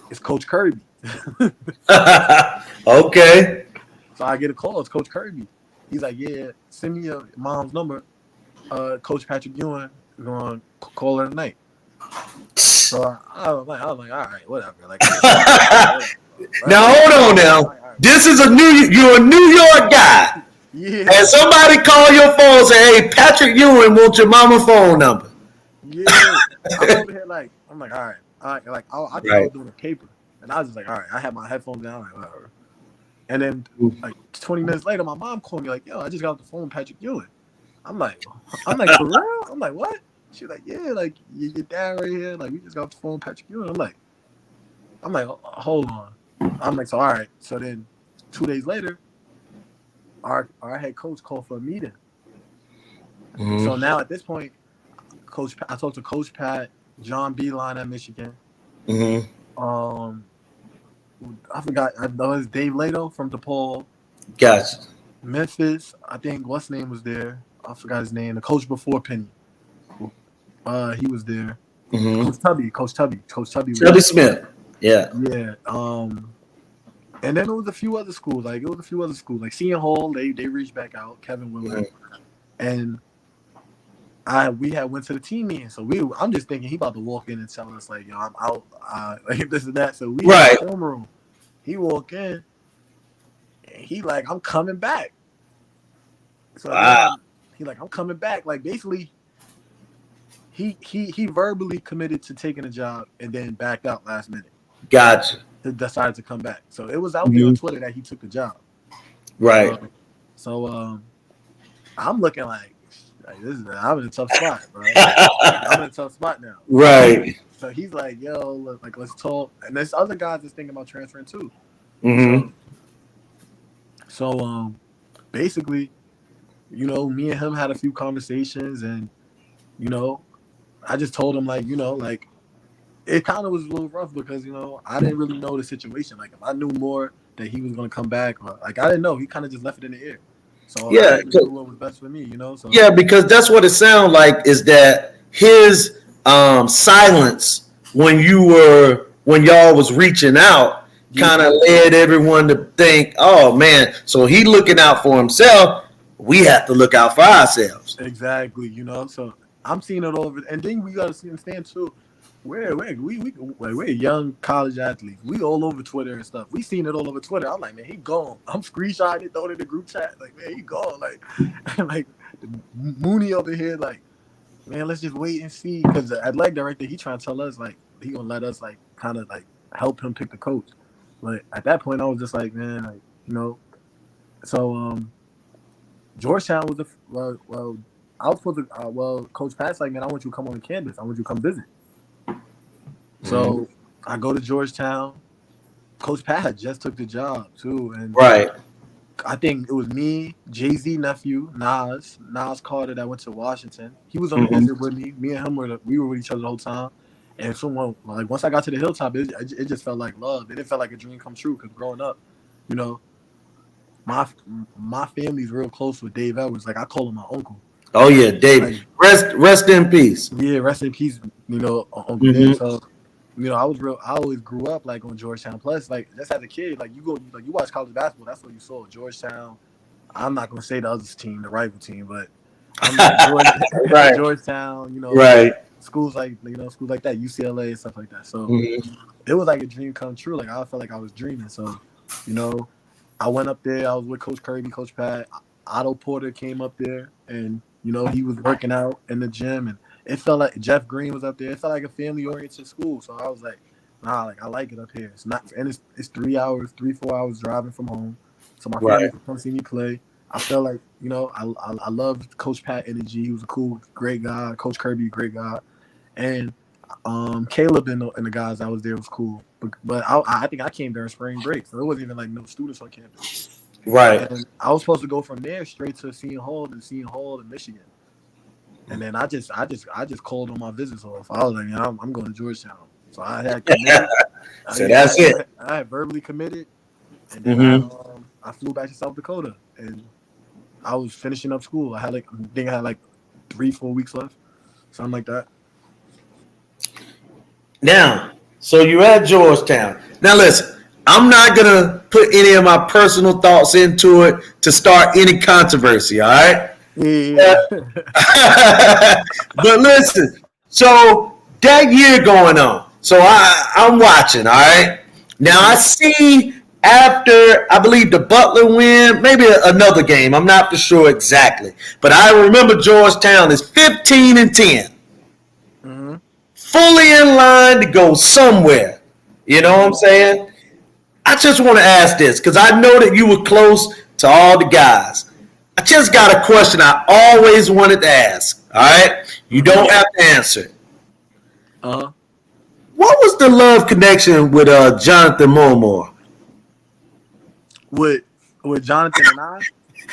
It's Coach Kirby. Okay. So I get a call. It's Coach Kirby. He's like, yeah, send me your mom's number. Coach Patrick Ewing is going to call her tonight. So I was like, all right, whatever. Like, Now hold on now. This is you're a New York guy. yeah, And somebody call your phone and say, hey, Patrick Ewing wants your mama phone number. yeah. I'm over here I'm like, all right. Like, I think I was doing a paper, and I was just like, all right. I had my headphones down, like, whatever. And then like 20 minutes later, my mom called me like, yo, I just got off the phone with Patrick Ewing. I'm like, for real? I'm like, what? She's like, yeah, like your dad right here. Like, we just got off the phone with Patrick Ewing. I'm like, hold on. I'm like, so all right. So then 2 days later, our head coach called for a meeting. Mm-hmm. So now at this point, I talked to Coach Pat, John Beeline at Michigan. Mm-hmm. I forgot. I know it's Dave Lato from DePaul. Gotcha. Memphis, I think what's name was there. I forgot his name. The coach before Penny. He was there. Mm-hmm. Coach Tubby. Tubby Smith. Yeah. Yeah. And then there was a few other schools. Like Seton Hall, they reached back out. Kevin Willard, and we had went to the team meeting. So I'm just thinking he about to walk in and tell us like, yo, I'm out, like this and that. So we in the film room. He walk in, and he like, I'm coming back. So he like, I'm coming back. Like, basically, he verbally committed to taking a job and then backed out last minute. Gotcha. decided to come back. So it was out there on Mhm. Twitter that he took the job. Right. So I'm looking like this is I'm in a tough spot, bro. I'm in a tough spot now. Right. So he's like, yo, look, like let's talk. And there's other guys that's thinking about transferring too. Hmm. So basically, me and him had a few conversations, and you know, I just told him like, like it kind of was a little rough because I didn't really know the situation. Like if I knew more that he was gonna come back, or like I didn't know. He kind of just left it in the air. So I Yeah. had to do what was best for me, So Yeah, because that's what it sounds like is that his silence when y'all was reaching out kind of yeah, led everyone to think, oh man, so he looking out for himself. We have to look out for ourselves. exactly. So I'm seeing it all over, and then we gotta see understand too. We're young college athletes. We all over Twitter and stuff. We seen it all over Twitter. I'm like, man, he gone. I'm screenshotting it, throwing it in the group chat. Like, man, he gone. Like, like Mooney over here. Like, man, let's just wait and see. Because the athletic director, he trying to tell us like he gonna let us like kind of like help him pick the coach. But at that point, I was just like, man, like So Georgetown was well. I was supposed to. Coach Pat's like, man, I want you to come on campus. I want you to come visit. So I go to Georgetown. Coach Pat had just took the job too, and Right. I think it was me, Jay-Z nephew, Nas Carter that went to Washington. He was on the Hmm. visit with me. Me and him we were with each other the whole time. And someone like once I got to the hilltop, it just felt like love. It didn't feel like a dream come true because growing up, you know, my my family's real close with Dave Edwards. Like I call him my uncle. Oh yeah, David. Like Rest in peace. yeah, rest in peace, Uncle Hmm. Dave. So I always grew up like on Georgetown. Plus, like just as a kid, like you watch college basketball, that's what you saw. Georgetown. I'm not gonna say the other team, the rival team, but I'm Right. Georgetown. Right. Schools like that, UCLA and stuff like that. So Hmm. it was like a dream come true. Like I felt like I was dreaming. So, you know, I went up there. I was with Coach Kirby, Coach Pat. Otto Porter came up there, and he was working out in the gym, and it felt like Jeff Green was up there. It felt like a family-oriented school. So I was like, nah, like I like it up here. It's not, and it's 3 hours, 3-4 hours driving from home, so my family Right. can come see me play. I felt like I loved Coach Pat energy. He was a cool, great guy. Coach Kirby, great guy, and Caleb and the guys that was there was cool. But I think I came there in spring break, so it wasn't even like no students on campus. Right. And I was supposed to go from there straight to Seton Hall in Michigan. And then I just called on my visits off. I was like, man, I'm going to Georgetown. So I had committed. So that's it. I had verbally committed, and then Hmm. I flew back to South Dakota, and I was finishing up school. I think I had like 3-4 weeks left, something like that. Now, so you're at Georgetown. Now, listen, I'm not going to put any of my personal thoughts into it to start any controversy, all right? Yeah. But listen, so that year going on, so I'm watching, all right? Now, I see after, I believe, the Butler win, maybe another game. I'm not for sure exactly. But I remember Georgetown is 15-10, Mm-hmm. fully in line to go somewhere. You know what I'm Mm-hmm. saying? I just want to ask this because I know that you were close to all the guys. I just got a question I always wanted to ask. All right? You Mm-hmm. don't have to answer it. Uh-huh. What was the love connection with Jonathan Moore? With Jonathan and I.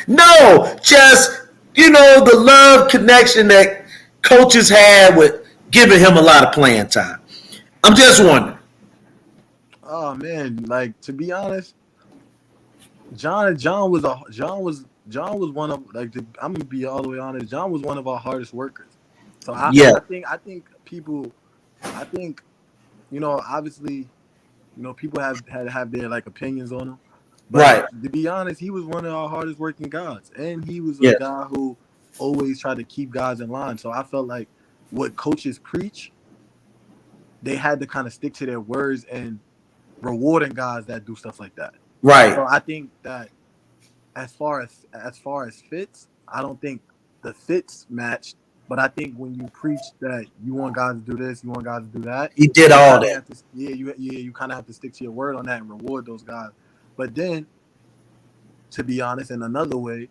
No, just, the love connection that coaches had with giving him a lot of playing time. I'm just wondering. Oh man, like to be honest, John was one of I'm gonna be all the way honest. John was one of our hardest workers. So Yeah, I think people, I think obviously people have their like opinions on him, but right. to be honest, he was one of our hardest working guys, and he was a Yes, guy who always tried to keep guys in line. So I felt like what coaches preach, they had to kind of stick to their words and rewarding guys that do stuff like that. right. So I think that as far as fits, I don't think the fits matched But I think when you preach that you want guys to do this, you want guys to do that, He did you all kind of that. have to, you kind of have to stick to your word on that and reward those guys. But then, to be honest, in another way,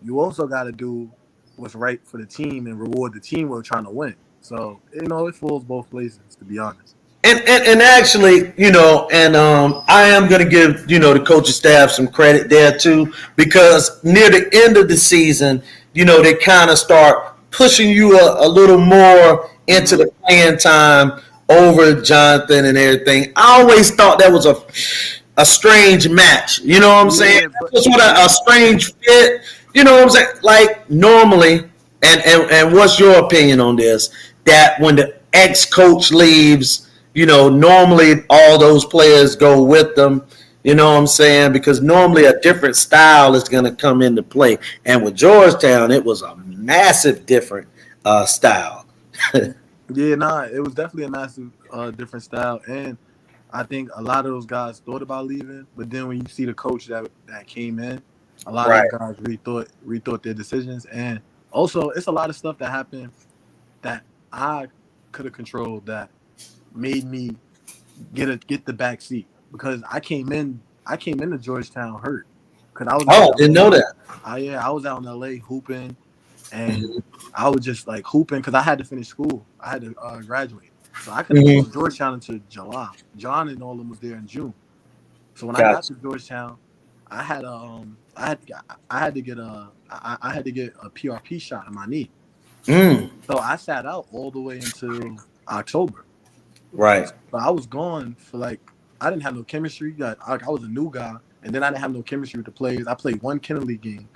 you also got to do what's right for the team and reward the team we're trying to win. So it falls both places, to be honest. And actually, I am going to give, the coaching staff some credit there too, because near the end of the season, they kind of start pushing you a little more into the playing time over Jonathan and everything. I always thought that was a strange match. You know what I'm saying? But It's what a strange fit. You know what I'm saying? Like normally, and what's your opinion on this? That when the ex-coach leaves, normally all those players go with them. You know what I'm saying? Because normally a different style is going to come into play. And with Georgetown, it was a massive different style. yeah, nah, it was definitely a massive different style, and I think a lot of those guys thought about leaving, but then when you see the coach that came in, a lot of Right. those guys rethought their decisions, and also it's a lot of stuff that happened that I could have controlled that made me get the back seat because I came into Georgetown hurt because I was out Oh, didn't in know LA. that. I was out in LA hooping, and I was just like hooping because I had to finish school. I had to graduate, so I couldn't go Mm-hmm. to Georgetown until July. John and all of them was there in June. So when I got Gotcha. to Georgetown, I had I had to get I had to get a PRP shot in my knee. Mm, So I sat out all the way until October. right. But I was gone for like I didn't have no chemistry. I was a new guy, and then I didn't have no chemistry with the players. I played one Kennedy League game,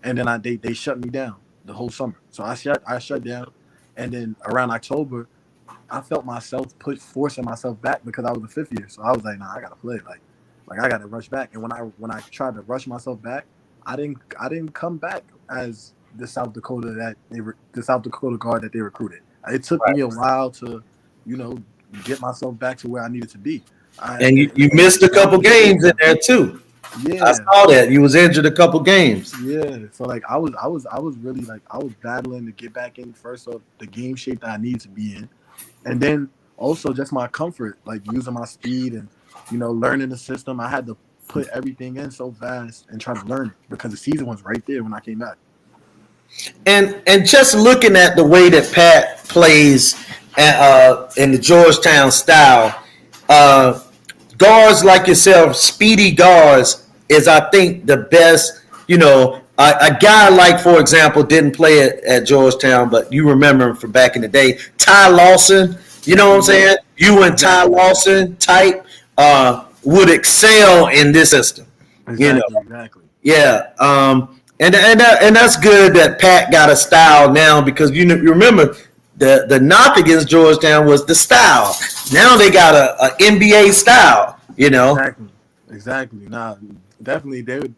and then they shut me down the whole summer. So I shut down, and then around October, I felt myself forcing myself back because I was a fifth year. So I was like, nah, I gotta play. Like I gotta rush back. And when I tried to rush myself back, I didn't come back as the South Dakota the South Dakota guard that they recruited. It took Right. me a while to, you know, get myself back to where I needed to be. And you missed a couple games in there too. I Yeah, saw that. You was injured a couple games. yeah. So like I was really like I was battling to get back in first of the game shape that I needed to be in. And then also just my comfort, like using my speed and learning the system. I had to put everything in so fast and try to learn it because the season was right there when I came back. And just looking at the way that Pat plays in the Georgetown style, uh, guards like yourself, speedy guards, is I think the best. A guy like, for example, didn't play at Georgetown, but you remember him from back in the day, Ty Lawson. You know what I'm saying? You and Ty Exactly, Lawson type would excel in this system. You know. exactly. Yeah, and that's good that Pat got a style now because you remember the knock against Georgetown was the style. Now they got a NBA style. Exactly. Exactly. Nah, definitely they would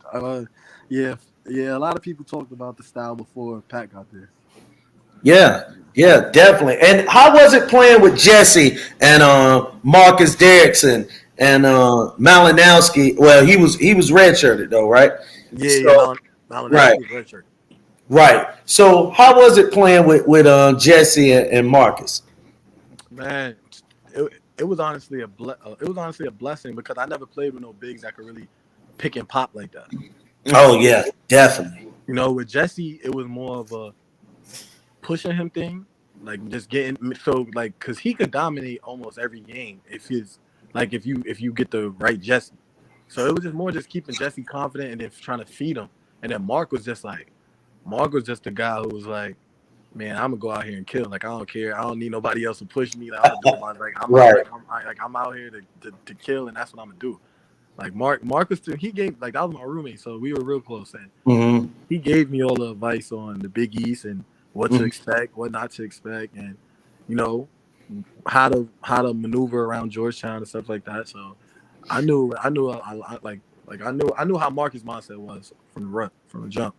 yeah, yeah, a lot of people talked about the style before Pat got there. Yeah, yeah, definitely. And how was it playing with Jesse and Marcus Derrickson and Malinowski? Well, he was redshirted though, right? Yeah, yeah, So right, Malinowski was redshirt. right. So how was it playing with Jesse and Marcus? Man, it was honestly it was honestly a blessing because I never played with no bigs that could really pick and pop like that. Oh yeah, definitely. With Jesse, it was more of a pushing him thing, like just getting so like because he could dominate almost every game if you get the right Jesse. So it was just more just keeping Jesse confident and then trying to feed him. And then Mark was just the guy who was like, man, I'm gonna go out here and kill. Like I don't care. I don't need nobody else to push me. Like, I'm gonna do my like I'm out, Right. I'm out here to kill, and that's what I'm gonna do. Like Marcus, he gave like that was my roommate, so we were real close, and Mm-hmm. he gave me all the advice on the Big East and what to Mm-hmm. expect, what not to expect, and you know how to maneuver around Georgetown and stuff like that. So I knew I knew how Marcus' mindset was from the jump.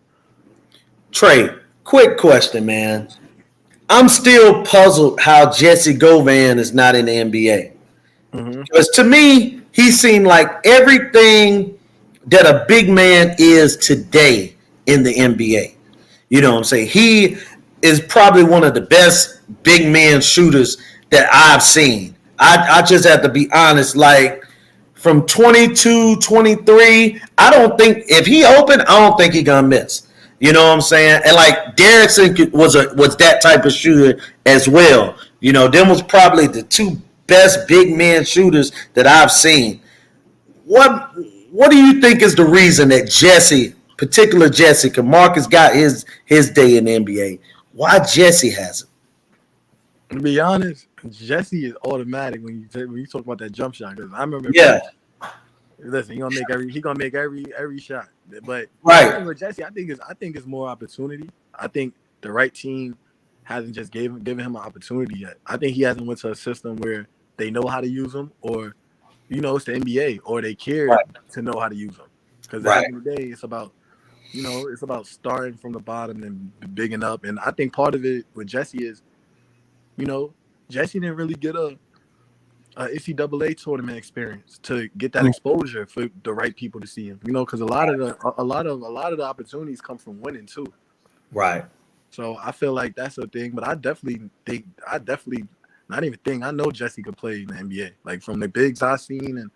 Trey, quick question, man. I'm still puzzled how Jesse Govan is not in the NBA. Mm-hmm. Because to me, he seemed like everything that a big man is today in the NBA. You know what I'm saying? is probably one of the best big man shooters that I've seen. I just have to be honest. Like from 22, 23, I don't think if he open, I don't think he gonna miss. You know what I'm saying? And like Derrickson was that type of shooter as well. You know, them was probably the two best big man shooters that I've seen. What do you think is the reason that particular Jesse, because Marcus got his day in the NBA, why Jesse hasn't? To be honest, Jesse is automatic when you talk about that jump shot. Because I remember, listen, he gonna make every shot. But right with Jesse, I think it's more opportunity. I think the right team hasn't just given him an opportunity yet. I think he hasn't went to a system where they know how to use him, or it's the NBA, or they care to know how to use him. Because at the end of the day, it's about starting from the bottom and bigging up. And I think part of it with Jesse is, Jesse didn't really get a NCAA tournament experience to get that exposure for the right people to see him. Because a lot of the opportunities come from winning too. Right. So I feel like that's a thing. But I know Jesse could play in the NBA. Like from the bigs I've seen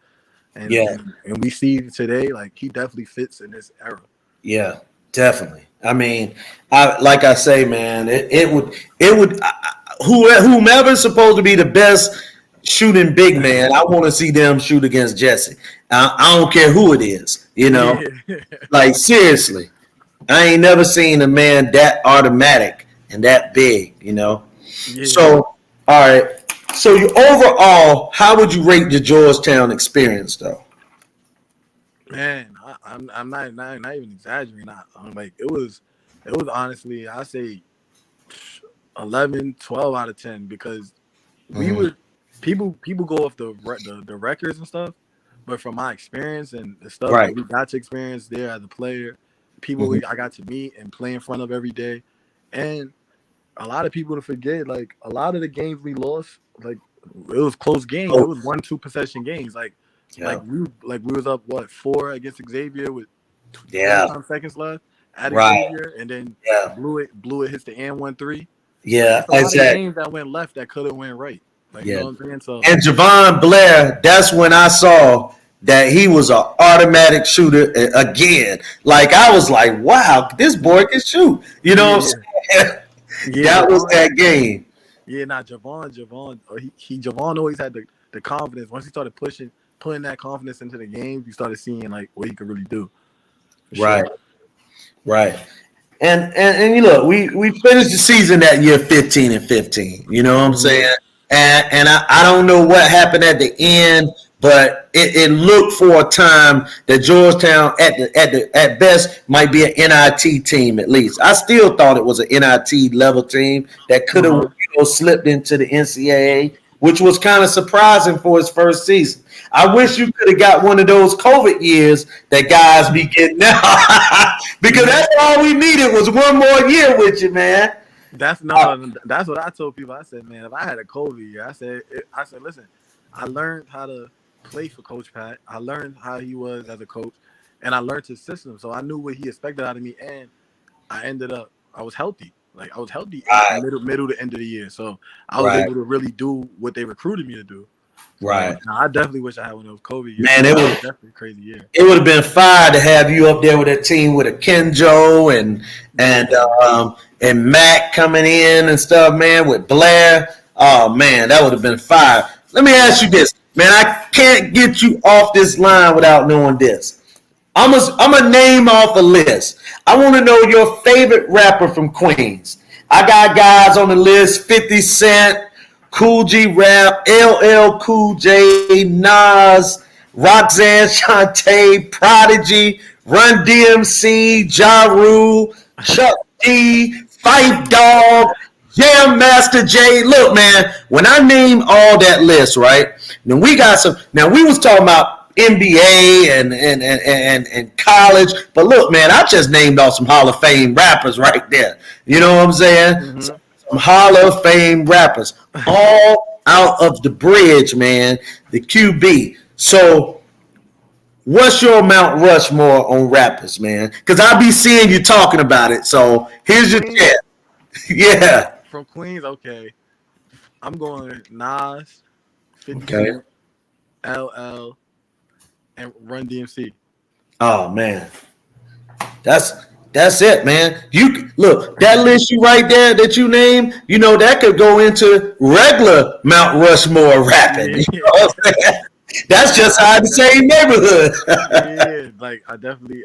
and we see today, like he definitely fits in this era. Yeah, definitely. I mean, like I say, man, it would whomever's supposed to be the best shooting big man, I want to see them shoot against Jesse. I don't care who it is, Like seriously, I ain't never seen a man that automatic and that big, Yeah. So, all right. So, overall, how would you rate the Georgetown experience, though? Man, I'm not even exaggerating. Like it was honestly, I say 11, 12 out of 10 because we were people go off the records and stuff, but from my experience and the stuff that we got to experience there as a player, people I got to meet and play in front of every day, and a lot of people to forget, like a lot of the games we lost, like it was close games. It was 1-2 possession games. Like we was up 4 against Xavier with 20 seconds left at Xavier, and then blew it hits the and 1-3. Yeah, a lot of games that went left that could have went right. Like, you know what I'm saying? So, and Javon Blair, that's when I saw that he was an automatic shooter again. Like I was like, wow, this boy can shoot. You know what I'm saying? That was that game. Yeah, Javon, Javon always had the confidence. Once he started putting that confidence into the game, you started seeing like what he could really do. Right. And you look, we finished the season that year 15-15. You know what I'm saying? And I don't know what happened at the end, but it looked for a time that Georgetown at best might be an NIT team at least. I still thought it was an NIT level team that could have slipped into the NCAA, which was kind of surprising for his first season. I wish you could have got one of those COVID years that guys be getting now, because that's all we needed was one more year with you, man. That's what I told people. I said, man, if I had a COVID year, I said, listen, I learned how to play for Coach Pat. I learned how he was as a coach, and I learned his system. So I knew what he expected out of me, and I was healthy. Like I was healthy middle to end of the year. So I was able to really do what they recruited me to do. Right. I definitely wish I had one of those COVID years. Man, it was definitely a crazy year. It would have been fire to have you up there with a team with a Kenjo and Mac coming in and stuff, man, with Blair. Oh man, that would have been fire. Let me ask you this, man. I can't get you off this line without knowing this. I'm a name off a list. I want to know your favorite rapper from Queens. I got guys on the list: 50 Cent, Cool G Rap, LL Cool J, Nas, Roxanne Shante, Prodigy, Run DMC, Ja Rule, Chuck D, Phife Dawg, Jam Master Jay. Look, man, when I name all that list, right? Then we got some. Now we was talking about NBA and college, but look, man, I just named off some Hall of Fame rappers right there. You know what I'm saying? Mm-hmm. Some Hall of Fame rappers, all out of the bridge, man. The QB. So, what's your Mount Rushmore on rappers, man? Because I be seeing you talking about it. So here's your chance. Yeah. From Queens, okay. I'm going Nas, 50 Okay. Cent, LL, and Run DMC. Oh man, that's that's it, man. You look that list you right there that you name. You know that could go into regular Mount Rushmore rapping. Yeah, You know what I'm saying? That's yeah, just how the same neighborhood. yeah. Like I definitely,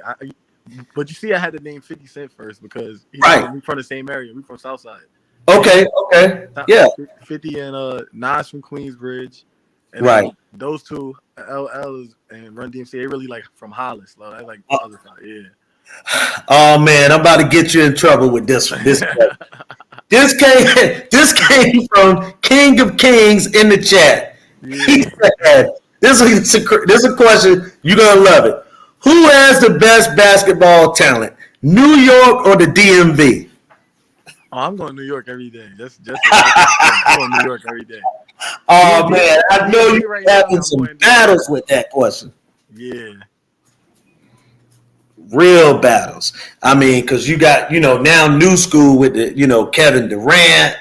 but you see, I had to name 50 Cent first because Right. we from the same area. We from Southside. And Okay. Okay. Yeah. 50 and Nas from Queensbridge, and Right. then those two LLs and Run DMC. They really like from Hollis. Though. They like other side. Yeah. Oh man, I'm about to get you in trouble with this one. This came this came from King of Kings in the chat. He Yeah. said, "This is a question you're gonna love it. Who has the best basketball talent, New York or the DMV?" Oh, I'm going to New York every day. Just for the record, I'm going to New York every day. Oh DMV, man, I know DMV you're right now having got more some NBA battles players. with that question. Yeah. Real battles. I mean, because you got, now new school with the, Kevin Durant,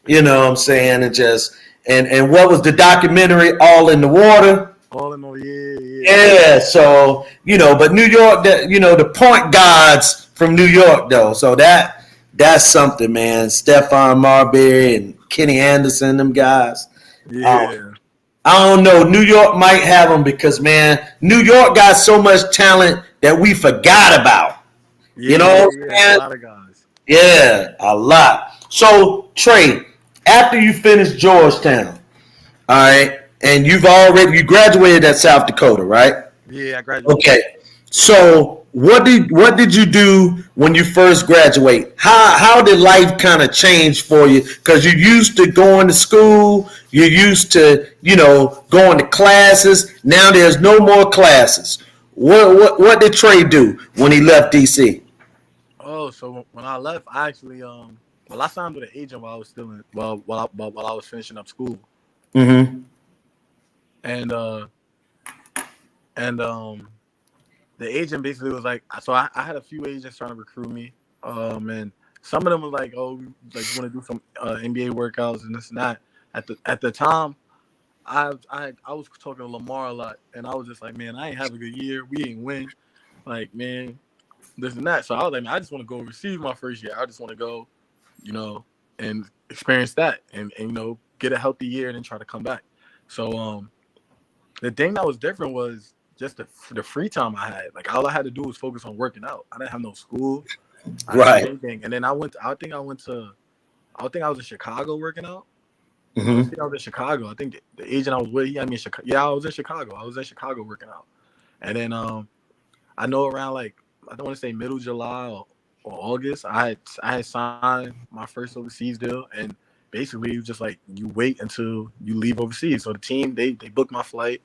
you know what I'm saying? And just, and what was the documentary, All in the Water? All in all, yeah, yeah. Yeah, so, but New York, the point guards from New York, though. So that's something, man. Stephon Marbury and Kenny Anderson, them guys. Um, Yeah. I don't know. New York might have them because, man, New York got so much talent that we forgot about. Yeah, You know yeah, what I'm yeah. It's a saying? lot of guys. Yeah, a lot. So, Trey, after you finish Georgetown, all right, and you graduated at South Dakota, right? Yeah, I graduated. Okay. So, what did you do when you first graduate? How did life kind of change for you? Because you used to going to school, you used to going to classes. Now there's no more classes. What did Trey do when he left DC? Oh, so when I left, I actually well, I signed with an agent while I was still in while I was finishing up school, Mm-hmm. and and the agent basically was like, so I had a few agents trying to recruit me, and some of them was like, oh, like you want to do some NBA workouts and this and that. At the time, I was talking to Lamar a lot, and I was just like, man, I ain't have a good year. We ain't win, like man, this and that. So I was like, man, I just want to go overseas my first year. I just want to go, you know, and experience that, and get a healthy year and then try to come back. So the thing that was different was just the free time I had. Like all I had to do was focus on working out. I didn't have no school. I didn't have Right. anything. And then I think I was in Chicago working out. I Mm-hmm. think I was in Chicago. I think the agent I was with, he had me in Chicago. Yeah, I was in Chicago. I was in Chicago working out. And then I know around like I don't want to say middle July or August, I had signed my first overseas deal, and basically it was just like you wait until you leave overseas. So the team they booked my flight,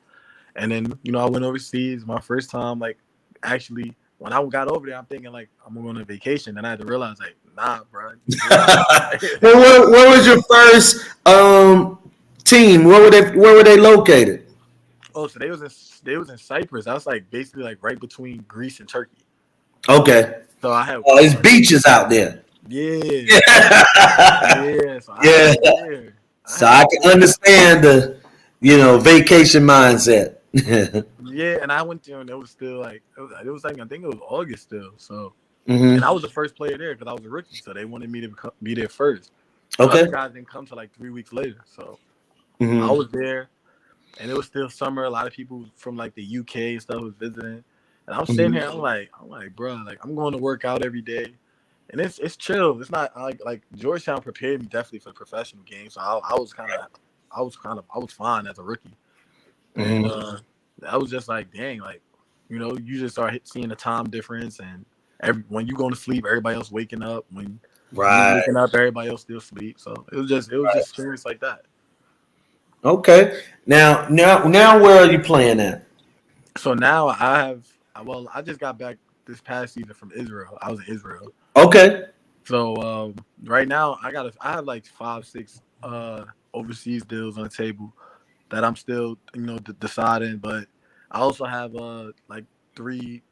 and then I went overseas my first time. Like actually, when I got over there, I'm thinking like I'm going on a vacation, and I had to realize like nah, bro, you here. Well, where was your first team? Where were they located? Oh, so they was in Cyprus. I was like basically like right between Greece and Turkey. Okay. So I had Oh, it's beaches out there. yeah. Yeah, so I had Yeah. one year. I So had I one can year. understand the, vacation mindset. Yeah, and I went there and it was still like it was like I think it was August still. So and I Hmm. was the first player there because I was a rookie, so they wanted me to be there first. The other Okay. guys didn't come till like 3 weeks later. So I Hmm. was there, and it was still summer. A lot of people from like the UK and stuff was visiting, and I'm sitting Hmm. here. I'm like, bro, like I'm going to work out every day, and it's chill. It's not like Georgetown prepared me definitely for the professional game, so I was fine as a rookie. And Hmm. I was just like, dang, like, you just start seeing the time difference, and when you going to sleep, everybody else waking up. When you Right. waking up, everybody else still sleep. So it was just experience like that. Okay. Now, where are you playing at? So now I just got back this past season from Israel. I was in Israel. Okay. So right now I have like 5, 6 overseas deals on the table that I'm still deciding, but I also have like three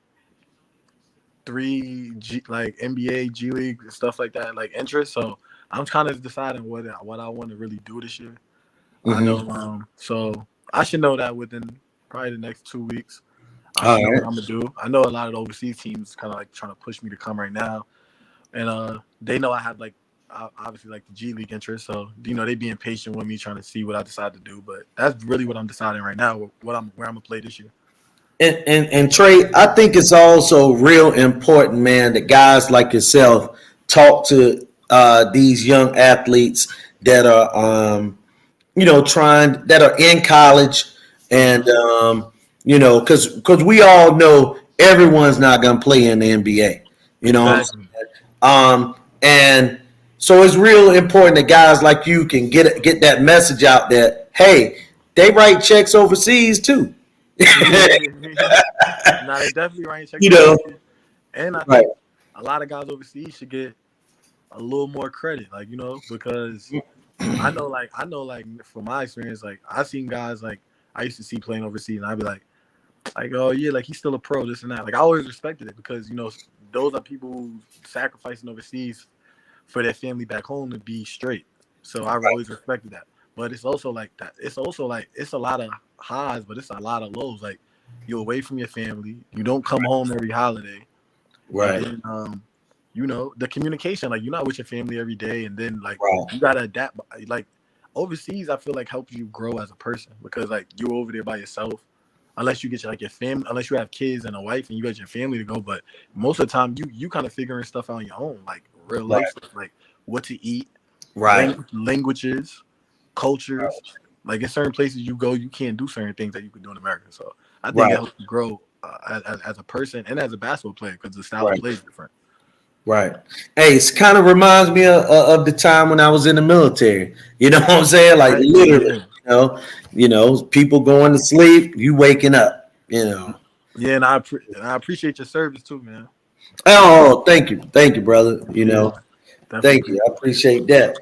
like NBA, G League and stuff like that, like interest. So I'm kind of deciding what I want to really do this year. I Mm-hmm. know, so I should know that within probably the next 2 weeks. I All should know right. what I'm gonna do. I know a lot of the overseas teams kind of like trying to push me to come right now, and they know I have like obviously like the G League interest, so they being patient with me, trying to see what I decide to do. But that's really what I'm deciding right now, where I'm gonna play this year. And Trey, I think it's also real important, man, that guys like yourself talk to these young athletes that are, trying that are in college, and because we all know everyone's not going to play in the NBA. You know what I'm Exactly. saying? And so it's real important that guys like you can get that message out that hey, they write checks overseas too. Yeah. Nah, they definitely writing checks You know, overseas, and I right? think a lot of guys overseas should get a little more credit, like because I know, like from my experience, like I've seen guys like I used to see playing overseas, and I'd be like, oh yeah, like he's still a pro, this and that. Like I always respected it because those are people who sacrificing overseas for their family back home to be straight. So I've always respected that. But it's also like that. It's also like it's a lot of highs, but it's a lot of lows. Like you're away from your family, you don't come home every holiday, and Right. then the communication, like you're not with your family every day, and then like Right. you gotta adapt. Like overseas, I feel like helps you grow as a person because like you're over there by yourself. Unless you get your family, unless you have kids and a wife and you got your family to go, but most of the time you kind of figuring stuff out on your own, like real Right. life stuff, like what to eat, Right. languages, cultures. Like in certain places you go, you can't do certain things that you can do in America. So I think it Right. helps you grow as a person and as a basketball player because the style of Right. play is different. Right. Hey, it kind of reminds me of the time when I was in the military. You know what I'm saying? Like Right? literally, Yeah. people going to sleep, you waking up. Yeah, and I appreciate your service too, man. Oh, thank you, brother. Yeah, definitely Thank you. appreciate I appreciate that.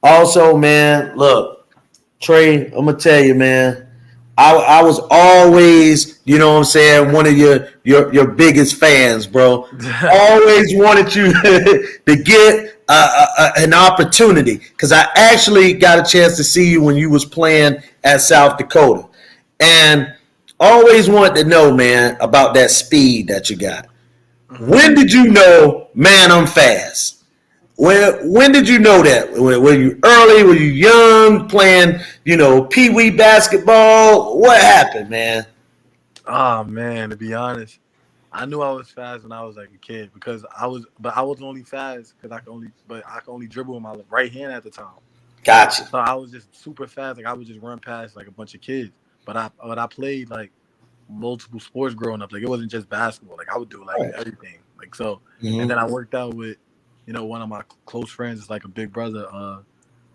Also, man, look, Trey, I'm gonna tell you, man. I was always, you know what I'm saying, one of your biggest fans, bro. it. Always wanted you to get an opportunity because I actually got a chance to see you when you was playing at South Dakota, and always wanted to know, man, about that speed that you got. Mhm. When did you know, man, I'm fast? When did you know that? Were you early? Were you young? Playing, pee wee basketball? What happened, man? Oh man, to be honest, I knew I was fast when I was like a kid because but I was only fast because I could only dribble with my right hand at the time. Gotcha. So I was just super fast. Like I would just run past like a bunch of kids. But I played like multiple sports growing up. Like it wasn't just basketball. Like I would do like Right. everything. Like so, and Mm-hmm. then I worked out with, one of my close friends is like a big brother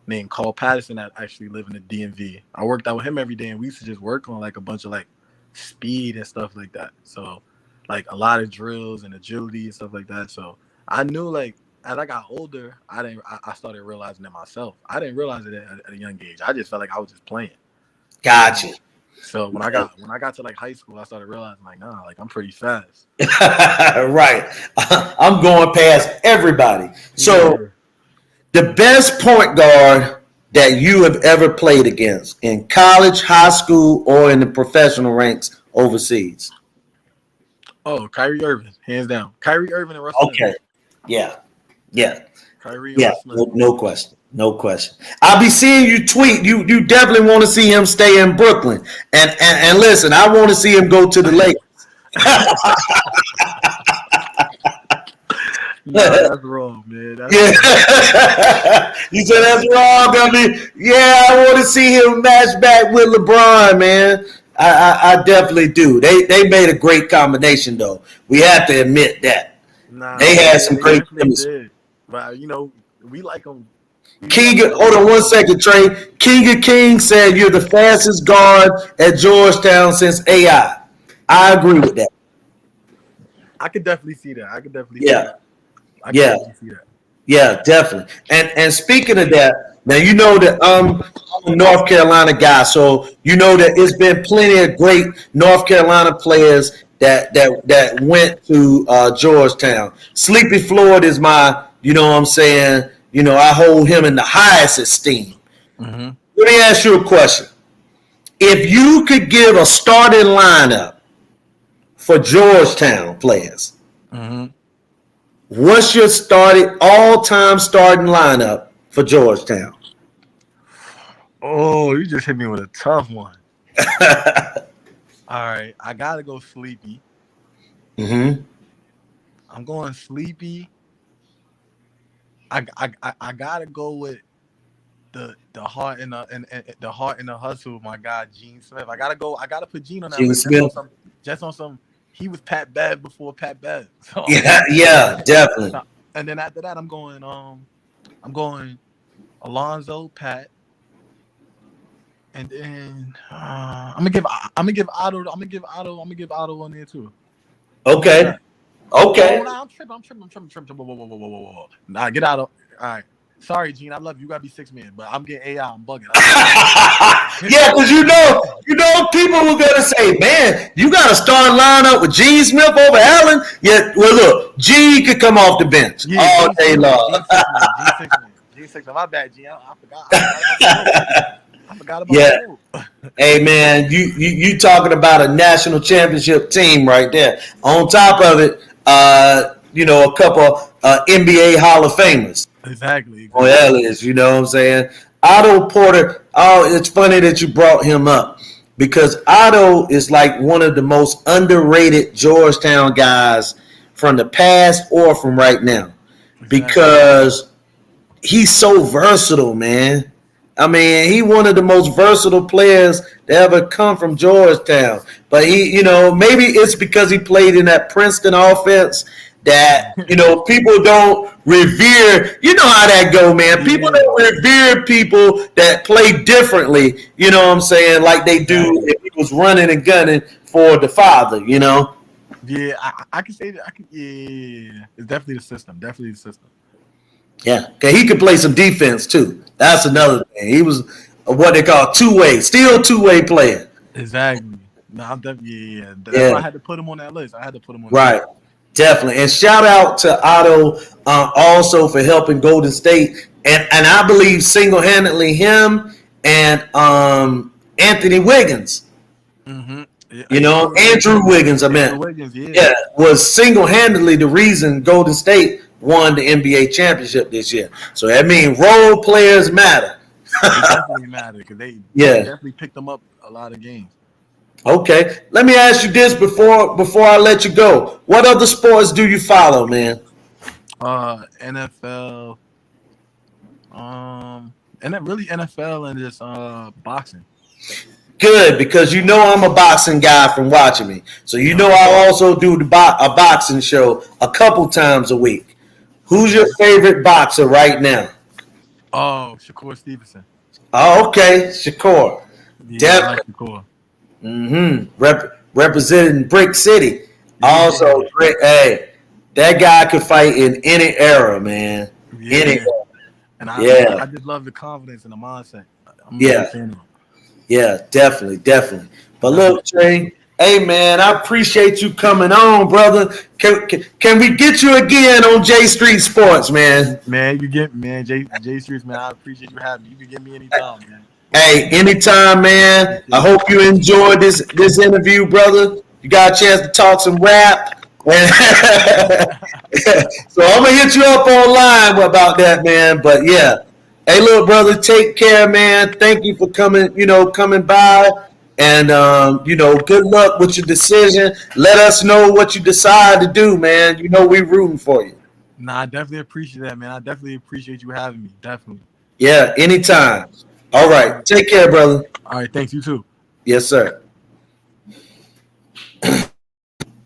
named Carl Patterson that actually live in the DMV. I worked out with him every day, and we used to just work on like a bunch of like speed and stuff like that. So like a lot of drills and agility and stuff like that. So I knew like as I got older, I started realizing it myself. I didn't realize it at a young age. I just felt like I was just playing. Gotcha. So when I got to like high school, I started realizing like nah, like I'm pretty fast. Right. I'm going past everybody. So Yeah. the best point guard that you have ever played against in college, high school, or in the professional ranks overseas. Oh, Kyrie Irving, hands down. Kyrie Irving and Russ Smith. Okay. Yeah. Yeah. Kyrie and Yeah. Russ Smith. No question. No question. I'll be seeing you tweet. You definitely want to see him stay in Brooklyn. And listen, I want to see him go to the Lakers. Nah, that's wrong, man. That's Yeah. wrong. You said That's that's wrong. I mean, yeah, I want to see him match back with LeBron, man. I definitely do. They made a great combination, though. We have to admit that. nah. They had some They great definitely chemistry. did. But we like them. We like King, them hold on LeBron one boys. second, Trey. King of King said you're the fastest guard at Georgetown since AI. I agree with that. I could definitely see that. I could definitely see Yeah, that. I could yeah, definitely see that. yeah, definitely. And speaking of that, now you know that I'm a North Carolina guy, so you know that it's been plenty of great North Carolina players that went to Georgetown. Sleepy Floyd is my, you know what I'm saying, I hold him in the highest esteem. Mm-hmm. Let me ask you a question. If you could give a starting lineup for Georgetown players, Mm-hmm. what's your all-time starting lineup for Georgetown? Oh, you just hit me with a tough one. All right, I gotta go Sleepy. Mm-hmm. I'm going Sleepy. I gotta go with the heart and the heart and the hustle of my guy Gene Smith. I gotta put Gene on that Gene list Smith. just on some. He was Pat Bev before Pat Bev. So, Yeah, definitely. and then after that, I'm going Alonzo, Pat, and then I'm gonna give Otto on there too. Okay. Okay. Oh, nah, I'm tripping. Whoa. Nah, get out of. All right. Sorry, Gene. I love you. You gotta be 6-man, but I'm getting AI. I'm bugging. Yeah, because people were gonna say, man, you got to start lineup with Gene Smith over Allen. Yeah, well, look, Gene could come off the bench all day long. G6. My bad, Gene. I forgot. I forgot about Yeah. Hey, man, you talking about a national championship team right there. On top of it, a couple NBA Hall of Famers. Exactly. Oh, that is, you know what I'm saying? Otto Porter, it's funny that you brought him up because Otto is like one of the most underrated Georgetown guys from the past or from right now because he's so versatile, man. I mean, he one of the most versatile players to ever come from Georgetown. But maybe it's because he played in that Princeton offense that, people don't revere. You know how that go, man. People don't revere people that play differently, you know what I'm saying, like they do if he was running and gunning for the father, Yeah, I can say that. It's definitely the system. Yeah, because he could play some defense too. That's another thing. He was what they call two-way player. Exactly. No, I'm definitely That's why I had to put him on that list. Right. Definitely. And shout out to Otto also for helping Golden State. And I believe single-handedly him and Anthony Wiggins. Mm-hmm. Andrew Wiggins, I meant. Wiggins, was single-handedly the reason Golden State won the NBA championship this year. So that means role players matter. They definitely matter because they definitely picked them up a lot of games. Okay, let me ask you this before I let you go. What other sports do you follow, man? NFL, and then really NFL and just boxing. Good, because I'm a boxing guy from watching me. So I also do a boxing show a couple times a week. Who's your favorite boxer right now? Oh, Shakur Stevenson. Oh, okay, Shakur. Yeah, I like Shakur. Mm-hmm. Representing Brick City. Yeah. Also, hey, that guy could fight in any era, man. Yeah. Any era. And I just love the confidence and the mindset. I'm a fan of him. Yeah, definitely. But look, Trey, hey, man, I appreciate you coming on, brother. Can we get you again on J Street Sports, man? Man, J Streets, man. I appreciate you having me. You can get me anytime, man. Hey, anytime, man. I hope you enjoyed this interview, brother. You got a chance to talk some rap. So I'm going to hit you up online about that, man. But, yeah. Hey, little brother, take care, man. Thank you for coming by. And, good luck with your decision. Let us know what you decide to do, man. We're rooting for you. Nah, I definitely appreciate that, man. I definitely appreciate you having me. Definitely. Yeah, anytime. All right. Take care, brother. All right. Thanks. You too. Yes, sir.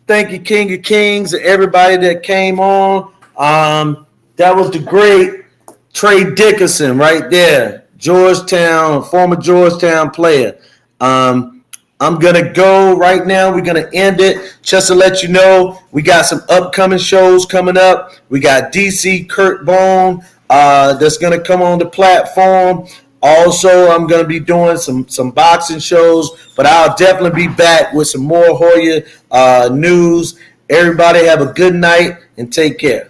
Thank you, King of Kings, and everybody that came on. That was the great Trey Dickerson right there. Former Georgetown player. I'm going to go right now. We're going to end it. Just to let you know, we got some upcoming shows coming up. We got DC Kurt Bone that's going to come on the platform. Also, I'm going to be doing some boxing shows, but I'll definitely be back with some more Hoya news. Everybody have a good night and take care.